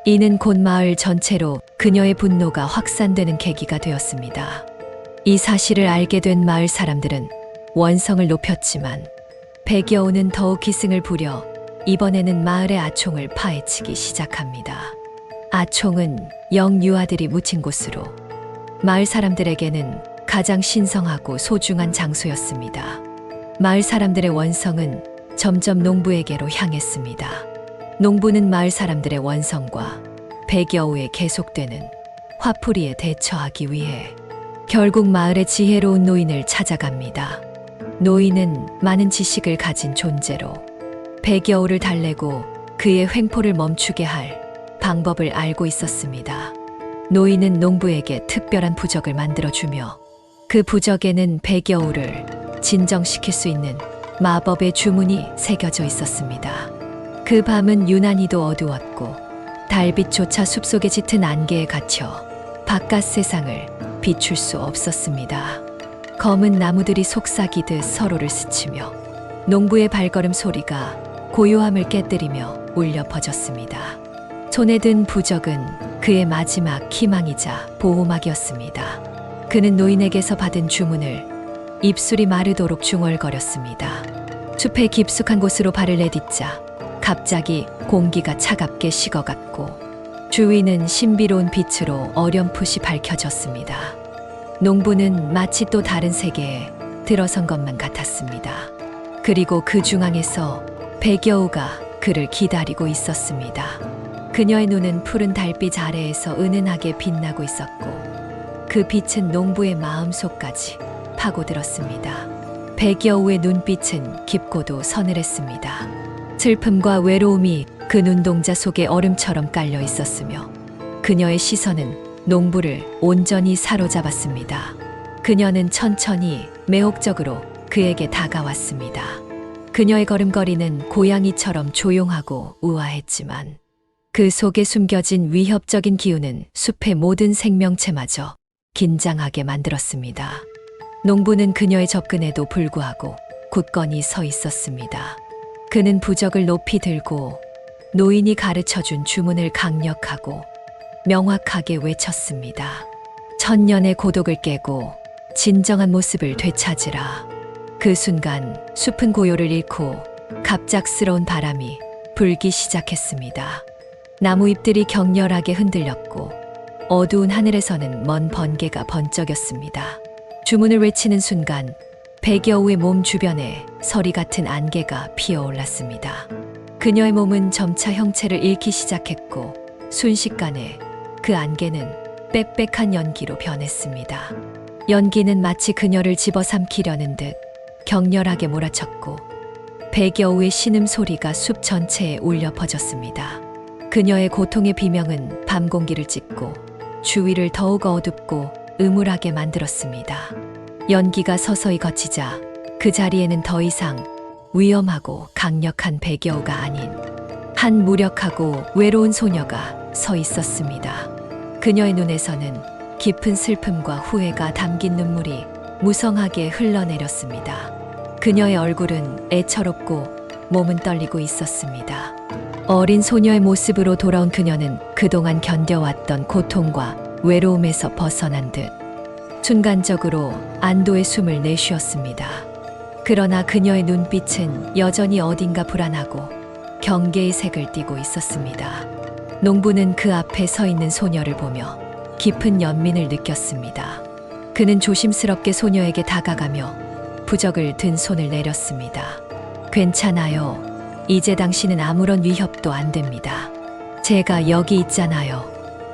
[SPEAKER 1] 이는 곧 마을 전체로 그녀의 분노가 확산되는 계기가 되었습니다. 이 사실을 알게 된 마을 사람들은 원성을 높였지만 배겨우는 더욱 기승을 부려 이번에는 마을의 아총을 파헤치기 시작합니다. 아총은 영유아들이 묻힌 곳으로 마을 사람들에게는 가장 신성하고 소중한 장소였습니다. 마을 사람들의 원성은 점점 농부에게로 향했습니다. 농부는 마을 사람들의 원성과 배겨우에 계속되는 화풀이에 대처하기 위해 결국 마을의 지혜로운 노인을 찾아갑니다. 노인은 많은 지식을 가진 존재로 배겨우를 달래고 그의 횡포를 멈추게 할 방법을 알고 있었습니다. 노인은 농부에게 특별한 부적을 만들어주며 그 부적에는 배겨우를 진정시킬 수 있는 마법의 주문이 새겨져 있었습니다. 그 밤은 유난히도 어두웠고 달빛조차 숲속에 짙은 안개에 갇혀 바깥 세상을 비출 수 없었습니다. 검은 나무들이 속삭이듯 서로를 스치며 농부의 발걸음 소리가 고요함을 깨뜨리며 울려 퍼졌습니다. 손에 든 부적은 그의 마지막 희망이자 보호막이었습니다. 그는 노인에게서 받은 주문을 입술이 마르도록 중얼거렸습니다. 숲의 깊숙한 곳으로 발을 내딛자 갑자기 공기가 차갑게 식어갔고 주위는 신비로운 빛으로 어렴풋이 밝혀졌습니다. 농부는 마치 또 다른 세계에 들어선 것만 같았습니다. 그리고 그 중앙에서 배겨우가 그를 기다리고 있었습니다. 그녀의 눈은 푸른 달빛 아래에서 은은하게 빛나고 있었고 그 빛은 농부의 마음속까지 파고들었습니다. 배겨우의 눈빛은 깊고도 서늘했습니다. 슬픔과 외로움이 그 눈동자 속에 얼음처럼 깔려 있었으며 그녀의 시선은 농부를 온전히 사로잡았습니다. 그녀는 천천히 매혹적으로 그에게 다가왔습니다. 그녀의 걸음걸이는 고양이처럼 조용하고 우아했지만 그 속에 숨겨진 위협적인 기운은 숲의 모든 생명체마저 긴장하게 만들었습니다. 농부는 그녀의 접근에도 불구하고 굳건히 서 있었습니다. 그는 부적을 높이 들고 노인이 가르쳐준 주문을 강력하고 명확하게 외쳤습니다. 천년의 고독을 깨고 진정한 모습을 되찾으라. 그 순간 숲은 고요를 잃고 갑작스러운 바람이 불기 시작했습니다. 나무 잎들이 격렬하게 흔들렸고 어두운 하늘에서는 먼 번개가 번쩍였습니다. 주문을 외치는 순간 배겨우의 몸 주변에 서리 같은 안개가 피어올랐습니다. 그녀의 몸은 점차 형체를 잃기 시작했고 순식간에 그 안개는 빽빽한 연기로 변했습니다. 연기는 마치 그녀를 집어삼키려는 듯 격렬하게 몰아쳤고 배겨우의 신음 소리가 숲 전체에 울려 퍼졌습니다. 그녀의 고통의 비명은 밤 공기를 찢고 주위를 더욱 어둡고 음울하게 만들었습니다. 연기가 서서히 걷히자 그 자리에는 더 이상 위험하고 강력한 배겨우가 아닌 한 무력하고 외로운 소녀가 서 있었습니다. 그녀의 눈에서는 깊은 슬픔과 후회가 담긴 눈물이 무성하게 흘러내렸습니다. 그녀의 얼굴은 애처롭고 몸은 떨리고 있었습니다. 어린 소녀의 모습으로 돌아온 그녀는 그동안 견뎌왔던 고통과 외로움에서 벗어난 듯 순간적으로 안도의 숨을 내쉬었습니다. 그러나 그녀의 눈빛은 여전히 어딘가 불안하고 경계의 색을 띠고 있었습니다. 농부는 그 앞에 서 있는 소녀를 보며 깊은 연민을 느꼈습니다. 그는 조심스럽게 소녀에게 다가가며 부적을 든 손을 내렸습니다. 괜찮아요. 이제 당신은 아무런 위협도 안 됩니다. 제가 여기 있잖아요.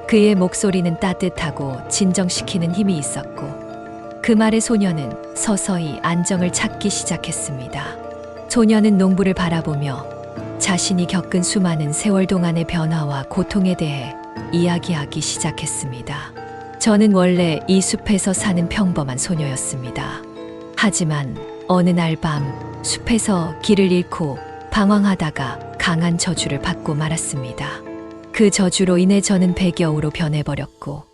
[SPEAKER 1] 그의 목소리는 따뜻하고 진정시키는 힘이 있었고 그 말에 소녀는 서서히 안정을 찾기 시작했습니다. 소녀는 농부를 바라보며 자신이 겪은 수많은 세월 동안의 변화와 고통에 대해 이야기하기 시작했습니다. 저는 원래 이 숲에서 사는 평범한 소녀였습니다. 하지만 어느 날 밤 숲에서 길을 잃고 방황하다가 강한 저주를 받고 말았습니다. 그 저주로 인해 저는 배겨우로 변해버렸고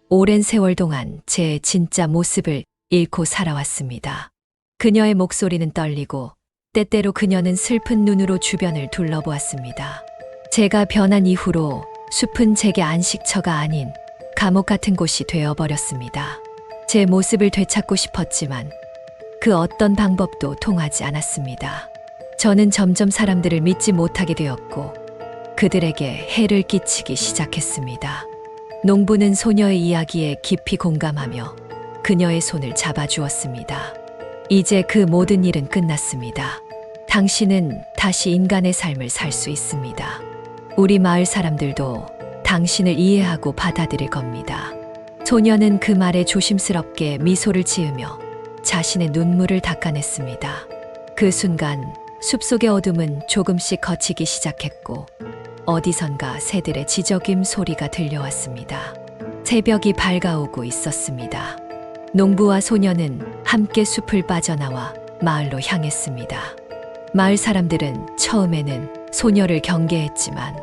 [SPEAKER 1] 오랜 세월 동안 제 진짜 모습을 잃고 살아왔습니다. 그녀의 목소리는 떨리고 때때로 그녀는 슬픈 눈으로 주변을 둘러보았습니다. 제가 변한 이후로 숲은 제게 안식처가 아닌 감옥 같은 곳이 되어버렸습니다. 제 모습을 되찾고 싶었지만 그 어떤 방법도 통하지 않았습니다. 저는 점점 사람들을 믿지 못하게 되었고 그들에게 해를 끼치기 시작했습니다. 농부는 소녀의 이야기에 깊이 공감하며 그녀의 손을 잡아주었습니다. 이제 그 모든 일은 끝났습니다. 당신은 다시 인간의 삶을 살 수 있습니다. 우리 마을 사람들도 당신을 이해하고 받아들일 겁니다. 소녀는 그 말에 조심스럽게 미소를 지으며 자신의 눈물을 닦아냈습니다. 그 순간 숲속의 어둠은 조금씩 걷히기 시작했고 어디선가 새들의 지저귐 소리가 들려왔습니다. 새벽이 밝아오고 있었습니다. 농부와 소녀는 함께 숲을 빠져나와 마을로 향했습니다. 마을 사람들은 처음에는 소녀를 경계했지만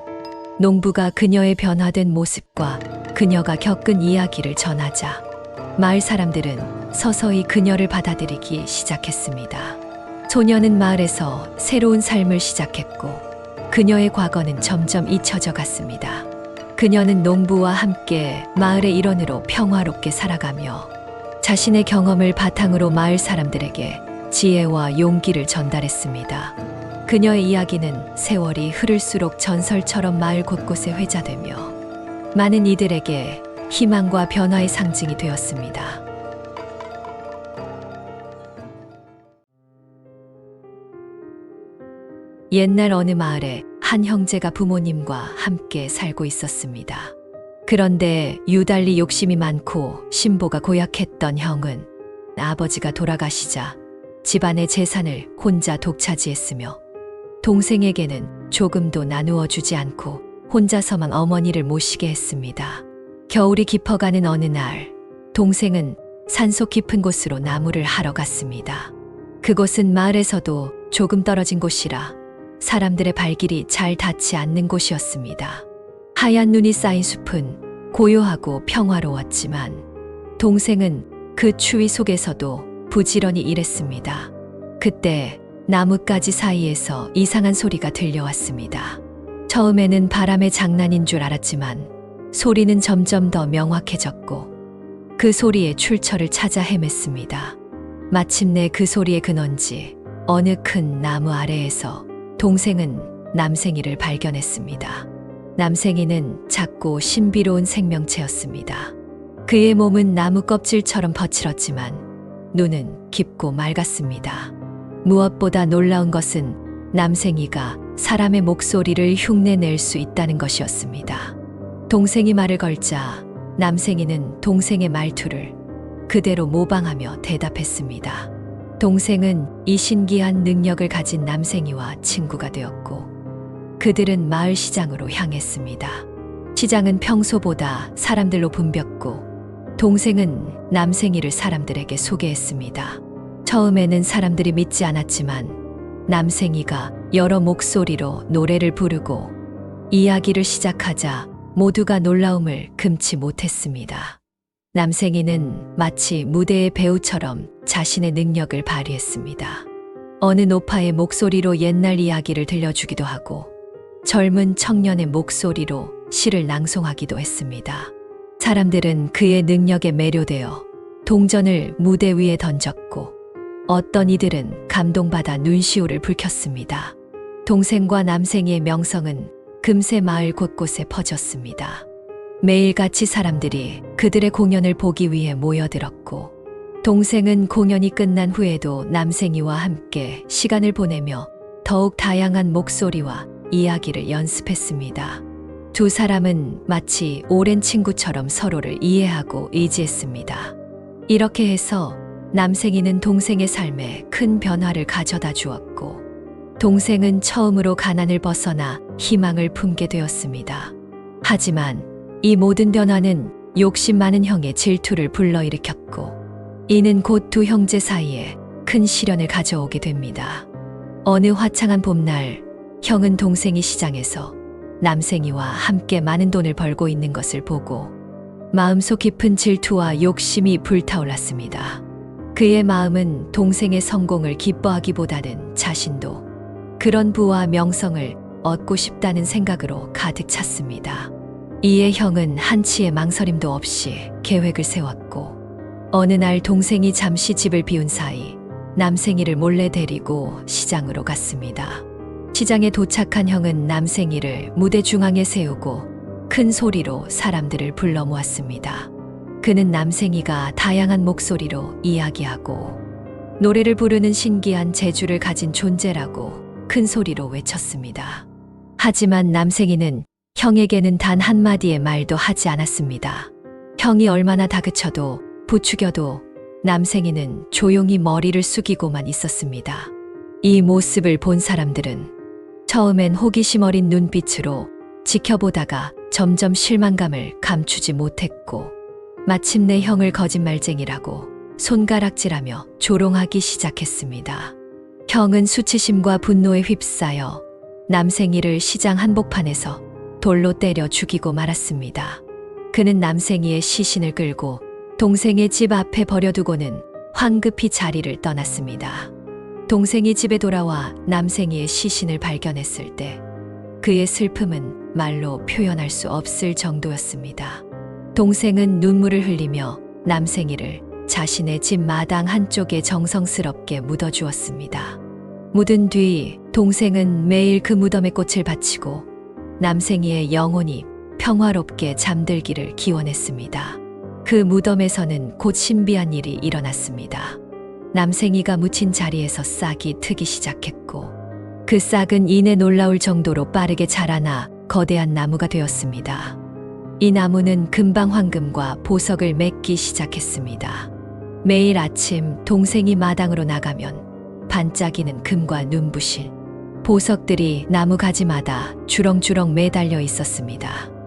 [SPEAKER 1] 농부가 그녀의 변화된 모습과 그녀가 겪은 이야기를 전하자 마을 사람들은 서서히 그녀를 받아들이기 시작했습니다. 소녀는 마을에서 새로운 삶을 시작했고 그녀의 과거는 점점 잊혀져 갔습니다. 그녀는 농부와 함께 마을의 일원으로 평화롭게 살아가며 자신의 경험을 바탕으로 마을 사람들에게 지혜와 용기를 전달했습니다. 그녀의 이야기는 세월이 흐를수록 전설처럼 마을 곳곳에 회자되며 많은 이들에게 희망과 변화의 상징이 되었습니다. 옛날 어느 마을에 한 형제가 부모님과 함께 살고 있었습니다. 그런데 유달리 욕심이 많고 신보가 고약했던 형은 아버지가 돌아가시자 집안의 재산을 혼자 독차지했으며 동생에게는 조금도 나누어 주지 않고 혼자서만 어머니를 모시게 했습니다. 겨울이 깊어가는 어느 날 동생은 산속 깊은 곳으로 나무를 하러 갔습니다. 그곳은 마을에서도 조금 떨어진 곳이라 사람들의 발길이 잘 닿지 않는 곳이었습니다. 하얀 눈이 쌓인 숲은 고요하고 평화로웠지만 동생은 그 추위 속에서도 부지런히 일했습니다. 그때 나뭇가지 사이에서 이상한 소리가 들려왔습니다. 처음에는 바람의 장난인 줄 알았지만 소리는 점점 더 명확해졌고 그 소리의 출처를 찾아 헤맸습니다. 마침내 그 소리의 근원지 어느 큰 나무 아래에서 동생은 남생이를 발견했습니다. 남생이는 작고 신비로운 생명체였습니다. 그의 몸은 나무 껍질처럼 거칠었지만 눈은 깊고 맑았습니다. 무엇보다 놀라운 것은 남생이가 사람의 목소리를 흉내낼 수 있다는 것이었습니다. 동생이 말을 걸자 남생이는 동생의 말투를 그대로 모방하며 대답했습니다. 동생은 이 신기한 능력을 가진 남생이와 친구가 되었고 그들은 마을 시장으로 향했습니다. 시장은 평소보다 사람들로 붐볐고 동생은 남생이를 사람들에게 소개했습니다. 처음에는 사람들이 믿지 않았지만 남생이가 여러 목소리로 노래를 부르고 이야기를 시작하자 모두가 놀라움을 금치 못했습니다. 남생이는 마치 무대의 배우처럼 자신의 능력을 발휘했습니다. 어느 노파의 목소리로 옛날 이야기를 들려주기도 하고 젊은 청년의 목소리로 시를 낭송하기도 했습니다. 사람들은 그의 능력에 매료되어 동전을 무대 위에 던졌고 어떤 이들은 감동받아 눈시울을 붉혔습니다. 동생과 남생이의 명성은 금세 마을 곳곳에 퍼졌습니다. 매일같이 사람들이 그들의 공연을 보기 위해 모여들었고 동생은 공연이 끝난 후에도 남생이와 함께 시간을 보내며 더욱 다양한 목소리와 이야기를 연습했습니다. 두 사람은 마치 오랜 친구처럼 서로를 이해하고 의지했습니다. 이렇게 해서 남생이는 동생의 삶에 큰 변화를 가져다 주었고 동생은 처음으로 가난을 벗어나 희망을 품게 되었습니다. 하지만 이 모든 변화는 욕심 많은 형의 질투를 불러일으켰고 이는 곧 두 형제 사이에 큰 시련을 가져오게 됩니다. 어느 화창한 봄날 형은 동생이 시장에서 남생이와 함께 많은 돈을 벌고 있는 것을 보고 마음속 깊은 질투와 욕심이 불타올랐습니다. 그의 마음은 동생의 성공을 기뻐하기보다는 자신도 그런 부와 명성을 얻고 싶다는 생각으로 가득 찼습니다. 이에 형은 한치의 망설임도 없이 계획을 세웠고 어느 날 동생이 잠시 집을 비운 사이 남생이를 몰래 데리고 시장으로 갔습니다. 시장에 도착한 형은 남생이를 무대 중앙에 세우고 큰 소리로 사람들을 불러 모았습니다. 그는 남생이가 다양한 목소리로 이야기하고 노래를 부르는 신기한 재주를 가진 존재라고 큰 소리로 외쳤습니다. 하지만 남생이는 형에게는 단 한마디의 말도 하지 않았습니다. 형이 얼마나 다그쳐도 부추겨도 남생이는 조용히 머리를 숙이고만 있었습니다. 이 모습을 본 사람들은 처음엔 호기심 어린 눈빛으로 지켜보다가 점점 실망감을 감추지 못했고 마침내 형을 거짓말쟁이라고 손가락질하며 조롱하기 시작했습니다. 형은 수치심과 분노에 휩싸여 남생이를 시장 한복판에서 돌로 때려 죽이고 말았습니다. 그는 남생이의 시신을 끌고 동생의 집 앞에 버려두고는 황급히 자리를 떠났습니다. 동생이 집에 돌아와 남생이의 시신을 발견했을 때 그의 슬픔은 말로 표현할 수 없을 정도였습니다. 동생은 눈물을 흘리며 남생이를 자신의 집 마당 한쪽에 정성스럽게 묻어주었습니다. 묻은 뒤 동생은 매일 그 무덤에 꽃을 바치고 남생이의 영혼이 평화롭게 잠들기를 기원했습니다. 그 무덤에서는 곧 신비한 일이 일어났습니다. 남생이가 묻힌 자리에서 싹이 트기 시작했고 그 싹은 이내 놀라울 정도로 빠르게 자라나 거대한 나무가 되었습니다. 이 나무는 금방 황금과 보석을 맺기 시작했습니다. 매일 아침 동생이 마당으로 나가면 반짝이는 금과 눈부실 보석들이 나무 가지마다 주렁주렁 매달려 있었습니다.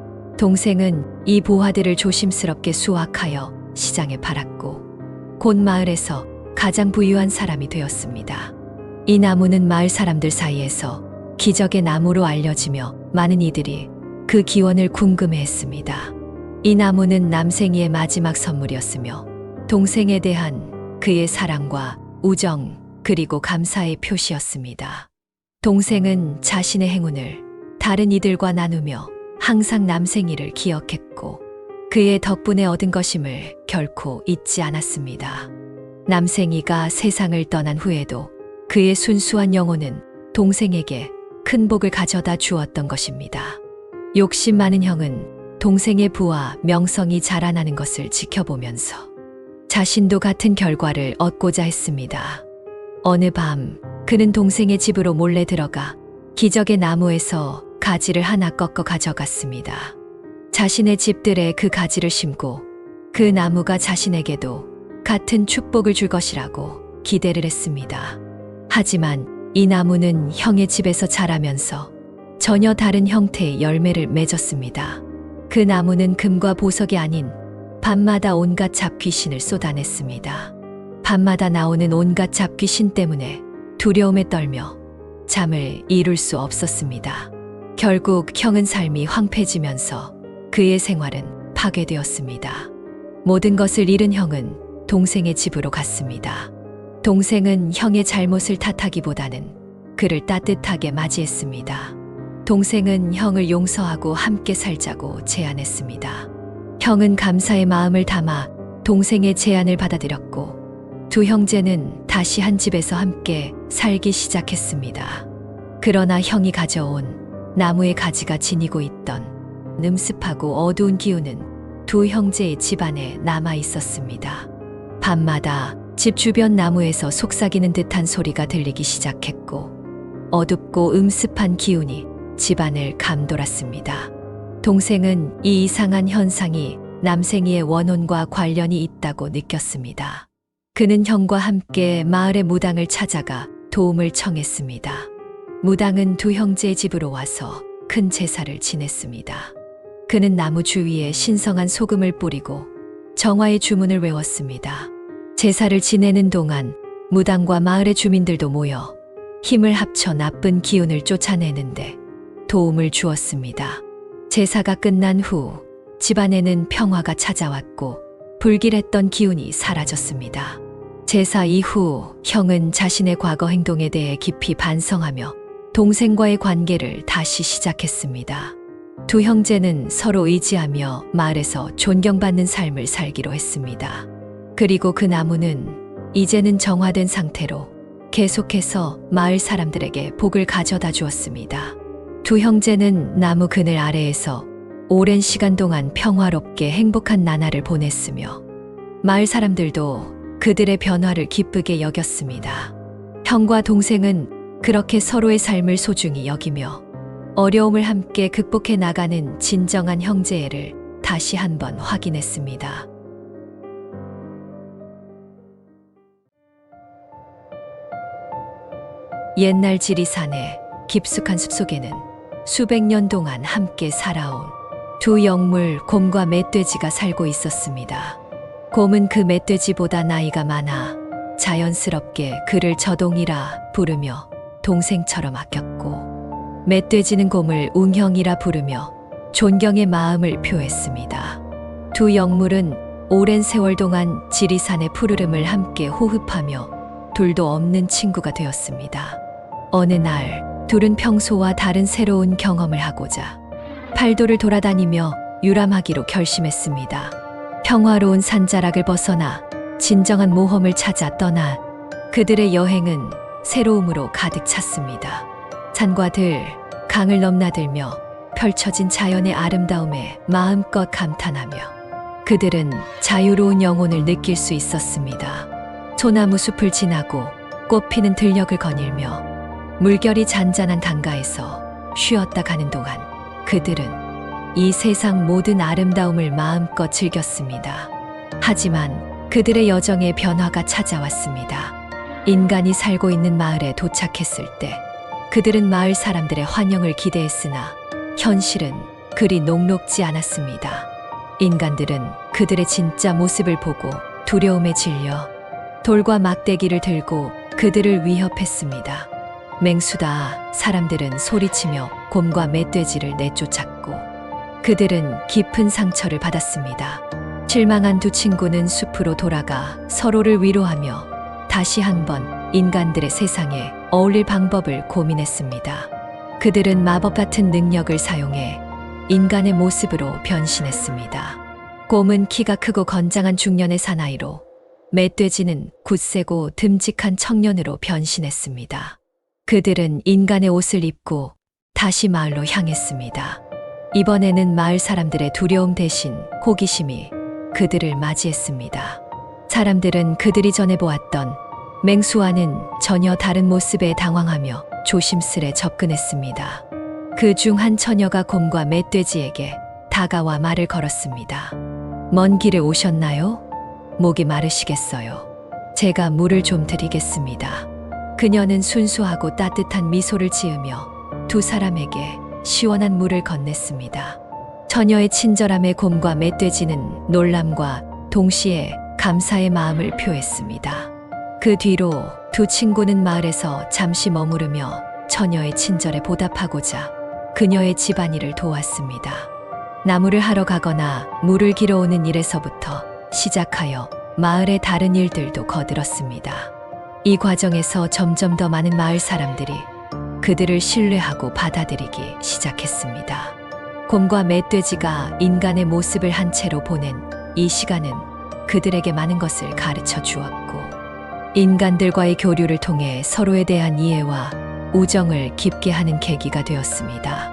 [SPEAKER 1] 동생은 이 보화들을 조심스럽게 수확하여 시장에 팔았고 곧 마을에서 가장 부유한 사람이 되었습니다. 이 나무는 마을 사람들 사이에서 기적의 나무로 알려지며 많은 이들이 그 기원을 궁금해했습니다. 이 나무는 남생이의 마지막 선물이었으며 동생에 대한 그의 사랑과 우정 그리고 감사의 표시였습니다. 동생은 자신의 행운을 다른 이들과 나누며 항상 남생이를 기억했고 그의 덕분에 얻은 것임을 결코 잊지 않았습니다. 남생이가 세상을 떠난 후에도 그의 순수한 영혼은 동생에게 큰 복을 가져다 주었던 것입니다. 욕심 많은 형은 동생의 부와 명성이 자라나는 것을 지켜보면서 자신도 같은 결과를 얻고자 했습니다. 어느 밤 그는 동생의 집으로 몰래 들어가 기적의 나무에서 가지를 하나 꺾어 가져갔습니다. 자신의 집들에 그 가지를 심고 그 나무가 자신에게도 같은 축복을 줄 것이라고 기대를 했습니다. 하지만 이 나무는 형의 집에서 자라면서 전혀 다른 형태의 열매를 맺었습니다. 그 나무는 금과 보석이 아닌 밤마다 온갖 잡귀신을 쏟아냈습니다. 밤마다 나오는 온갖 잡귀신 때문에 두려움에 떨며 잠을 이룰 수 없었습니다. 결국 형은 삶이 황폐해지면서 그의 생활은 파괴되었습니다. 모든 것을 잃은 형은 동생의 집으로 갔습니다. 동생은 형의 잘못을 탓하기보다는 그를 따뜻하게 맞이했습니다. 동생은 형을 용서하고 함께 살자고 제안했습니다. 형은 감사의 마음을 담아 동생의 제안을 받아들였고 두 형제는 다시 한 집에서 함께 살기 시작했습니다. 그러나 형이 가져온 나무의 가지가 지니고 있던 음습하고 어두운 기운은 두 형제의 집안에 남아 있었습니다. 밤마다 집 주변 나무에서 속삭이는 듯한 소리가 들리기 시작했고 어둡고 음습한 기운이 집안을 감돌았습니다. 동생은 이 이상한 현상이 남생이의 원혼과 관련이 있다고 느꼈습니다. 그는 형과 함께 마을의 무당을 찾아가 도움을 청했습니다. 무당은 두 형제의 집으로 와서 큰 제사를 지냈습니다. 그는 나무 주위에 신성한 소금을 뿌리고 정화의 주문을 외웠습니다. 제사를 지내는 동안 무당과 마을의 주민들도 모여 힘을 합쳐 나쁜 기운을 쫓아내는데 도움을 주었습니다. 제사가 끝난 후 집안에는 평화가 찾아왔고 불길했던 기운이 사라졌습니다. 제사 이후 형은 자신의 과거 행동에 대해 깊이 반성하며 동생과의 관계를 다시 시작했습니다. 두 형제는 서로 의지하며 마을에서 존경받는 삶을 살기로 했습니다. 그리고 그 나무는 이제는 정화된 상태로 계속해서 마을 사람들에게 복을 가져다 주었습니다. 두 형제는 나무 그늘 아래에서 오랜 시간 동안 평화롭게 행복한 나날을 보냈으며 마을 사람들도 그들의 변화를 기쁘게 여겼습니다. 형과 동생은 그렇게 서로의 삶을 소중히 여기며 어려움을 함께 극복해 나가는 진정한 형제애를 다시 한번 확인했습니다. 옛날 지리산의 깊숙한 숲속에는 수백 년 동안 함께 살아온 두 영물 곰과 멧돼지가 살고 있었습니다. 곰은 그 멧돼지보다 나이가 많아 자연스럽게 그를 저동이라 부르며 동생처럼 아꼈고, 멧돼지는 곰을 웅형이라 부르며 존경의 마음을 표했습니다. 두 영물은 오랜 세월 동안 지리산의 푸르름을 함께 호흡하며 둘도 없는 친구가 되었습니다. 어느 날 둘은 평소와 다른 새로운 경험을 하고자 팔도를 돌아다니며 유람하기로 결심했습니다. 평화로운 산자락을 벗어나 진정한 모험을 찾아 떠난 그들의 여행은 새로움으로 가득 찼습니다. 산과 들, 강을 넘나들며 펼쳐진 자연의 아름다움에 마음껏 감탄하며 그들은 자유로운 영혼을 느낄 수 있었습니다. 소나무 숲을 지나고 꽃피는 들녘을 거닐며 물결이 잔잔한 강가에서 쉬었다 가는 동안 그들은 이 세상 모든 아름다움을 마음껏 즐겼습니다. 하지만 그들의 여정에 변화가 찾아왔습니다. 인간이 살고 있는 마을에 도착했을 때 그들은 마을 사람들의 환영을 기대했으나 현실은 그리 녹록지 않았습니다. 인간들은 그들의 진짜 모습을 보고 두려움에 질려 돌과 막대기를 들고 그들을 위협했습니다. 맹수다, 사람들은 소리치며 곰과 멧돼지를 내쫓았고 그들은 깊은 상처를 받았습니다. 실망한 두 친구는 숲으로 돌아가 서로를 위로하며 다시 한번 인간들의 세상에 어울릴 방법을 고민했습니다. 그들은 마법 같은 능력을 사용해 인간의 모습으로 변신했습니다. 곰은 키가 크고 건장한 중년의 사나이로, 멧돼지는 굳세고 듬직한 청년으로 변신했습니다. 그들은 인간의 옷을 입고 다시 마을로 향했습니다. 이번에는 마을 사람들의 두려움 대신 호기심이 그들을 맞이했습니다. 사람들은 그들이 전에 보았던 맹수와는 전혀 다른 모습에 당황하며 조심스레 접근했습니다. 그 중 한 처녀가 곰과 멧돼지에게 다가와 말을 걸었습니다. 먼 길을 오셨나요? 목이 마르시겠어요. 제가 물을 좀 드리겠습니다. 그녀는 순수하고 따뜻한 미소를 지으며 두 사람에게 시원한 물을 건넸습니다. 처녀의 친절함에 곰과 멧돼지는 놀람과 동시에 감사의 마음을 표했습니다. 그 뒤로 두 친구는 마을에서 잠시 머무르며 처녀의 친절에 보답하고자 그녀의 집안일을 도왔습니다. 나무를 하러 가거나 물을 길어오는 일에서부터 시작하여 마을의 다른 일들도 거들었습니다. 이 과정에서 점점 더 많은 마을 사람들이 그들을 신뢰하고 받아들이기 시작했습니다. 곰과 멧돼지가 인간의 모습을 한 채로 보낸 이 시간은 그들에게 많은 것을 가르쳐 주었고, 인간들과의 교류를 통해 서로에 대한 이해와 우정을 깊게 하는 계기가 되었습니다.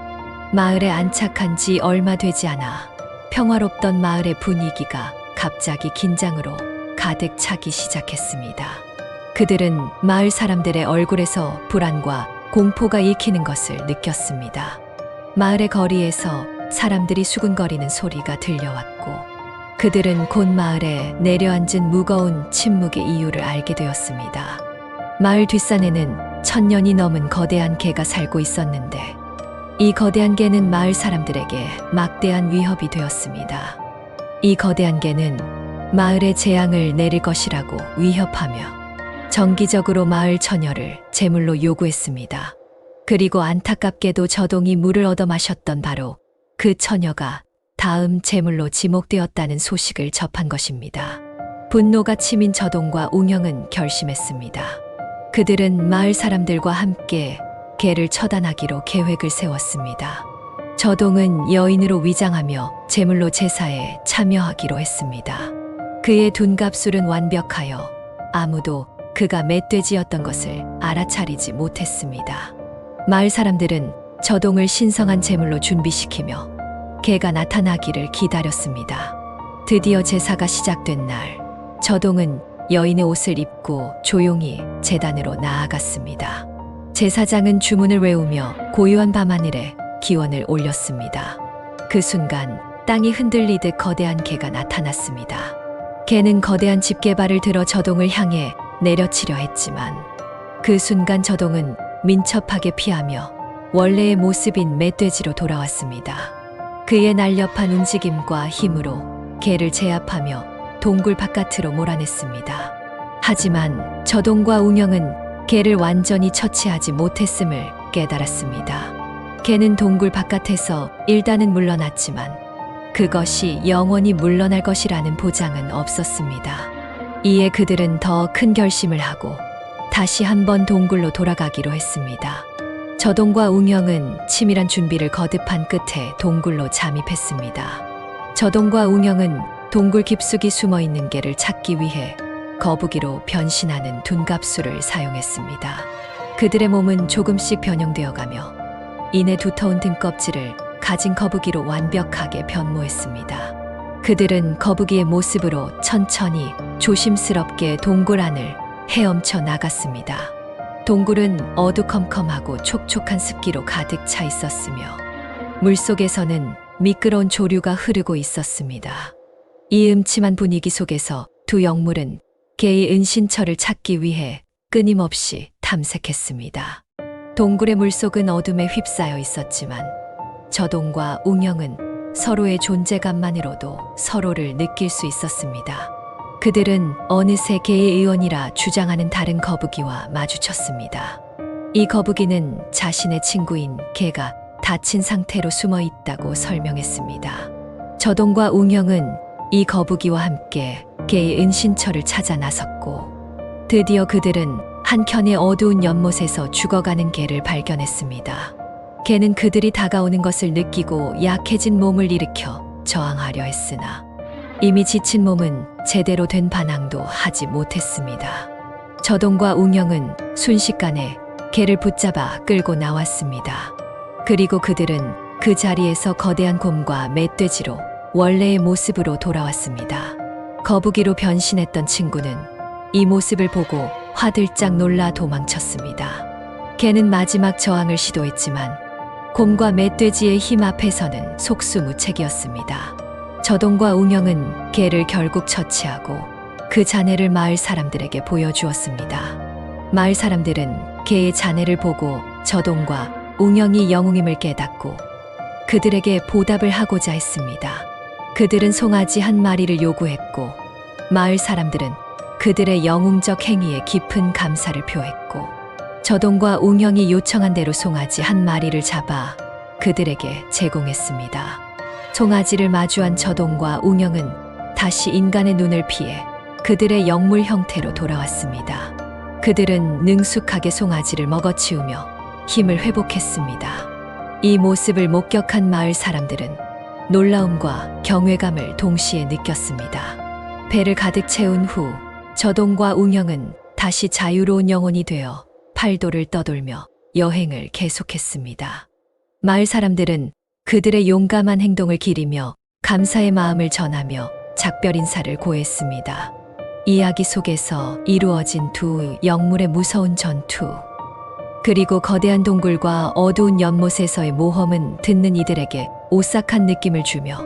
[SPEAKER 1] 마을에 안착한 지 얼마 되지 않아 평화롭던 마을의 분위기가 갑자기 긴장으로 가득 차기 시작했습니다. 그들은 마을 사람들의 얼굴에서 불안과 공포가 읽히는 것을 느꼈습니다. 마을의 거리에서 사람들이 수군거리는 소리가 들려왔고 그들은 곧 마을에 내려앉은 무거운 침묵의 이유를 알게 되었습니다. 마을 뒷산에는 1000년이 넘은 거대한 개가 살고 있었는데 이 거대한 개는 마을 사람들에게 막대한 위협이 되었습니다. 이 거대한 개는 마을에 재앙을 내릴 것이라고 위협하며 정기적으로 마을 처녀를 제물로 요구했습니다. 그리고 안타깝게도 저동이 물을 얻어 마셨던 바로 그 처녀가 다음 제물로 지목되었다는 소식을 접한 것입니다. 분노가 치민 저동과 웅형은 결심했습니다. 그들은 마을 사람들과 함께 개를 처단하기로 계획을 세웠습니다. 저동은 여인으로 위장하며 제물로 제사에 참여하기로 했습니다. 그의 둔갑술은 완벽하여 아무도 그가 멧돼지였던 것을 알아차리지 못했습니다. 마을 사람들은 저동을 신성한 제물로 준비시키며 개가 나타나기를 기다렸습니다. 드디어 제사가 시작된 날, 저동은 여인의 옷을 입고 조용히 제단으로 나아갔습니다. 제사장은 주문을 외우며 고요한 밤하늘에 기원을 올렸습니다. 그 순간 땅이 흔들리듯 거대한 개가 나타났습니다. 개는 거대한 집게발을 들어 저동을 향해 내려치려 했지만 그 순간 저동은 민첩하게 피하며 원래의 모습인 멧돼지로 돌아왔습니다. 그의 날렵한 움직임과 힘으로 개를 제압하며 동굴 바깥으로 몰아냈습니다. 하지만 저동과 웅영은 개를 완전히 처치하지 못했음을 깨달았습니다. 개는 동굴 바깥에서 일단은 물러났지만 그것이 영원히 물러날 것이라는 보장은 없었습니다. 이에 그들은 더 큰 결심을 하고 다시 한번 동굴로 돌아가기로 했습니다. 저동과 웅영은 치밀한 준비를 거듭한 끝에 동굴로 잠입했습니다. 저동과 웅영은 동굴 깊숙이 숨어 있는 개를 찾기 위해 거북이로 변신하는 둔갑술을 사용했습니다. 그들의 몸은 조금씩 변형되어 가며 이내 두터운 등껍질을 가진 거북이로 완벽하게 변모했습니다. 그들은 거북이의 모습으로 천천히 조심스럽게 동굴 안을 헤엄쳐 나갔습니다. 동굴은 어두컴컴하고 촉촉한 습기로 가득 차 있었으며 물속에서는 미끄러운 조류가 흐르고 있었습니다. 이 음침한 분위기 속에서 두 영물은 개의 은신처를 찾기 위해 끊임없이 탐색했습니다. 동굴의 물속은 어둠에 휩싸여 있었지만 저동과 웅영은 서로의 존재감만으로도 서로를 느낄 수 있었습니다. 그들은 어느새 개의 의원이라 주장하는 다른 거북이와 마주쳤습니다. 이 거북이는 자신의 친구인 개가 다친 상태로 숨어 있다고 설명했습니다. 저동과 웅영은 이 거북이와 함께 개의 은신처를 찾아 나섰고 드디어 그들은 한켠의 어두운 연못에서 죽어가는 개를 발견했습니다. 개는 그들이 다가오는 것을 느끼고 약해진 몸을 일으켜 저항하려 했으나 이미 지친 몸은 제대로 된 반항도 하지 못했습니다. 저동과 웅영은 순식간에 개를 붙잡아 끌고 나왔습니다. 그리고 그들은 그 자리에서 거대한 곰과 멧돼지로 원래의 모습으로 돌아왔습니다. 거북이로 변신했던 친구는 이 모습을 보고 화들짝 놀라 도망쳤습니다. 개는 마지막 저항을 시도했지만 곰과 멧돼지의 힘 앞에서는 속수무책이었습니다. 저동과 웅영은 개를 결국 처치하고 그 잔해를 마을 사람들에게 보여주었습니다. 마을 사람들은 개의 잔해를 보고 저동과 웅영이 영웅임을 깨닫고 그들에게 보답을 하고자 했습니다. 그들은 송아지 한 마리를 요구했고 마을 사람들은 그들의 영웅적 행위에 깊은 감사를 표했고 저동과 웅영이 요청한 대로 송아지 한 마리를 잡아 그들에게 제공했습니다. 송아지를 마주한 저동과 웅영은 다시 인간의 눈을 피해 그들의 영물 형태로 돌아왔습니다. 그들은 능숙하게 송아지를 먹어치우며 힘을 회복했습니다. 이 모습을 목격한 마을 사람들은 놀라움과 경외감을 동시에 느꼈습니다. 배를 가득 채운 후 저동과 웅영은 다시 자유로운 영혼이 되어 팔도를 떠돌며 여행을 계속했습니다. 마을 사람들은 그들의 용감한 행동을 기리며 감사의 마음을 전하며 작별 인사를 고했습니다. 이야기 속에서 이루어진 두 영물의 무서운 전투, 그리고 거대한 동굴과 어두운 연못에서의 모험은 듣는 이들에게 오싹한 느낌을 주며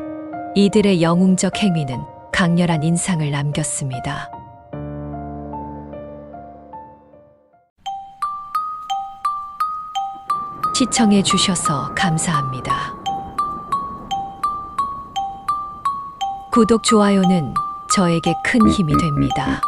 [SPEAKER 1] 이들의 영웅적 행위는 강렬한 인상을 남겼습니다. 시청해 주셔서 감사합니다. 구독, 좋아요는 저에게 큰 힘이 됩니다.